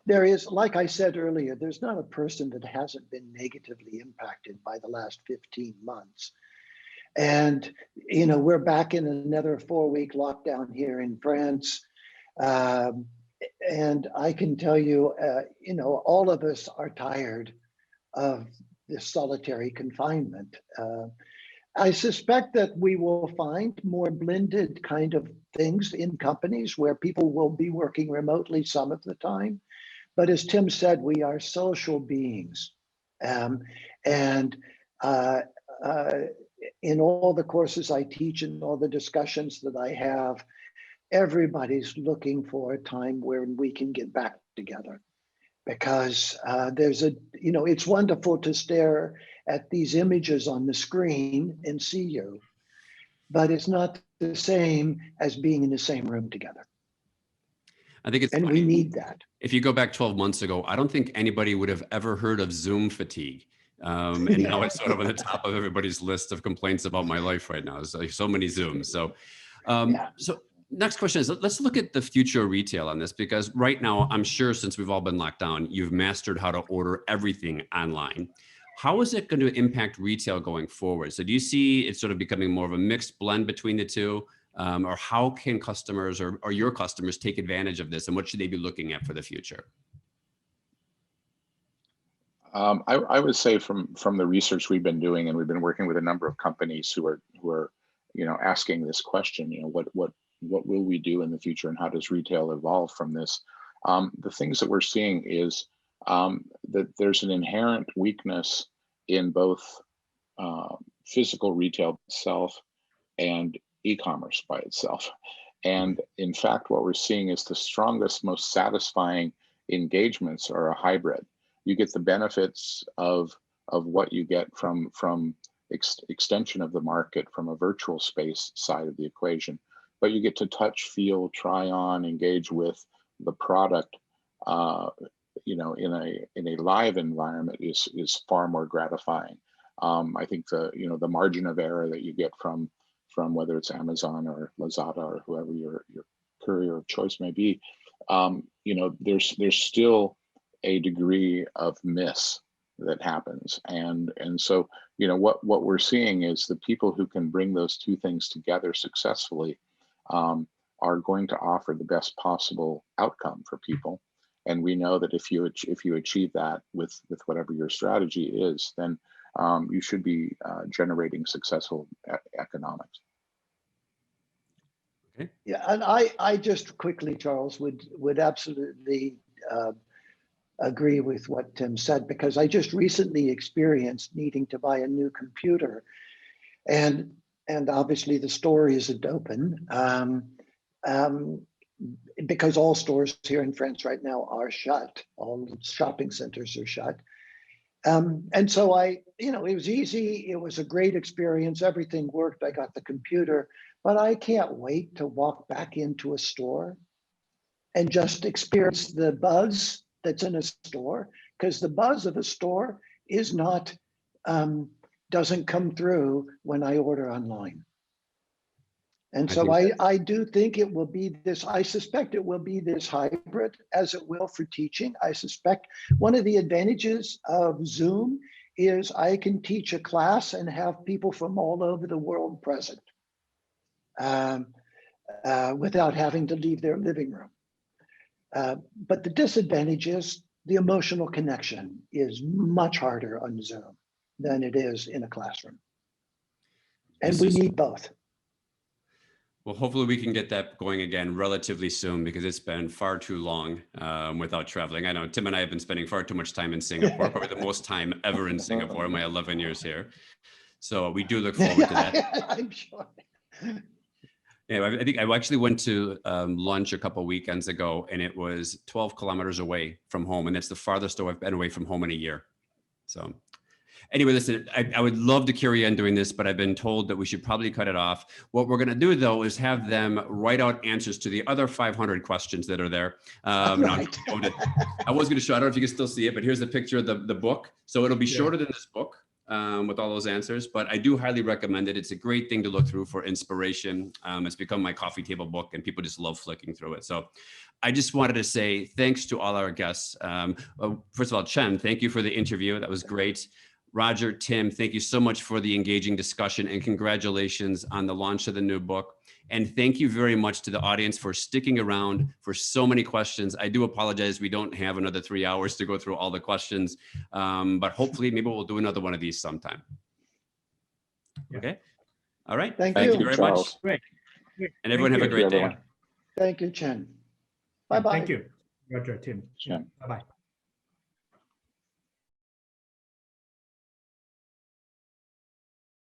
there is, like I said earlier, there's not a person that hasn't been negatively impacted by the last 15 months. And, we're back in another 4-week lockdown here in France. And I can tell you, all of us are tired of this solitary confinement. I suspect that we will find more blended kind of things in companies where people will be working remotely some of the time. But as Tim said, we are social beings. And in all the courses I teach and all the discussions that I have, everybody's looking for a time where we can get back together. Because it's wonderful to stare at these images on the screen and see you, but it's not the same as being in the same room together. I think it's and funny. We need that. If you go back 12 months ago, I don't think anybody would have ever heard of Zoom fatigue. And now it's sort of on the top of everybody's list of complaints about my life right now. So many Zooms. So next question is, let's look at the future of retail on this, because right now, I'm sure since we've all been locked down, you've mastered how to order everything online. How is it going to impact retail going forward? So do you see it sort of becoming more of a mixed blend between the two? Or how can customers or your customers take advantage of this, and what should they be looking at for the future? I would say from the research we've been doing, and we've been working with a number of companies who are asking this question, what will we do in the future, and how does retail evolve from this? The things that we're seeing is that there's an inherent weakness in both physical retail itself and e-commerce by itself. And in fact, what we're seeing is the strongest, most satisfying engagements are a hybrid. You get the benefits of what you get from extension of the market from a virtual space side of the equation, but you get to touch, feel, try on, engage with the product, in a live environment is far more gratifying. I think the margin of error that you get from whether it's Amazon or Lazada or whoever your courier of choice may be, there's still a degree of miss that happens, and so what we're seeing is the people who can bring those two things together successfully are going to offer the best possible outcome for people. And we know that if you achieve that with whatever your strategy is, then you should be generating successful economics. Okay. Yeah, and I just quickly, Charles, would absolutely agree with what Tim said, because I just recently experienced needing to buy a new computer, and obviously the store isn't open because all stores here in France right now are shut. All shopping centers are shut. And so it was easy. It was a great experience. Everything worked. I got the computer, but I can't wait to walk back into a store and just experience the buzz that's in a store, because the buzz of a store is not, doesn't come through when I order online. And so I do think it will be this, I suspect it will be this hybrid as it will for teaching. I suspect one of the advantages of Zoom is I can teach a class and have people from all over the world present without having to leave their living room. But the disadvantage is the emotional connection is much harder on Zoom than it is in a classroom. And we need both. Well, hopefully we can get that going again relatively soon, because it's been far too long without traveling. I know Tim and I have been spending far too much time in Singapore, probably the most time ever in Singapore in my 11 years here. So we do look forward to that. I'm sure. Yeah, I think I actually went to lunch a couple of weekends ago, and it was 12 kilometers away from home. And that's the farthest I've been away from home in a year. So anyway, listen, I would love to carry on doing this, but I've been told that we should probably cut it off. What we're going to do, though, is have them write out answers to the other 500 questions that are there. Right. I was going to show, I don't know if you can still see it, but here's a picture of the book. So it'll be shorter than this book. with all those answers, but I do highly recommend it. It's a great thing to look through for inspiration. It's become my coffee table book, and people just love flicking through it. So I just wanted to say thanks to all our guests. First of all, Chen, thank you for the interview. That was great. Roger, Tim, thank you so much for the engaging discussion, and congratulations on the launch of the new book. And thank you very much to the audience for sticking around for so many questions. I do apologize, we don't have another 3 hours to go through all the questions, but hopefully maybe we'll do another one of these sometime. Yeah. Okay. All right. Thank Thank you. you, very Charles. much. Great. And everyone have a Thank you, great day. everyone. Thank you, Chen. Bye-bye. Thank you, Roger, Tim. Chen. Bye-bye.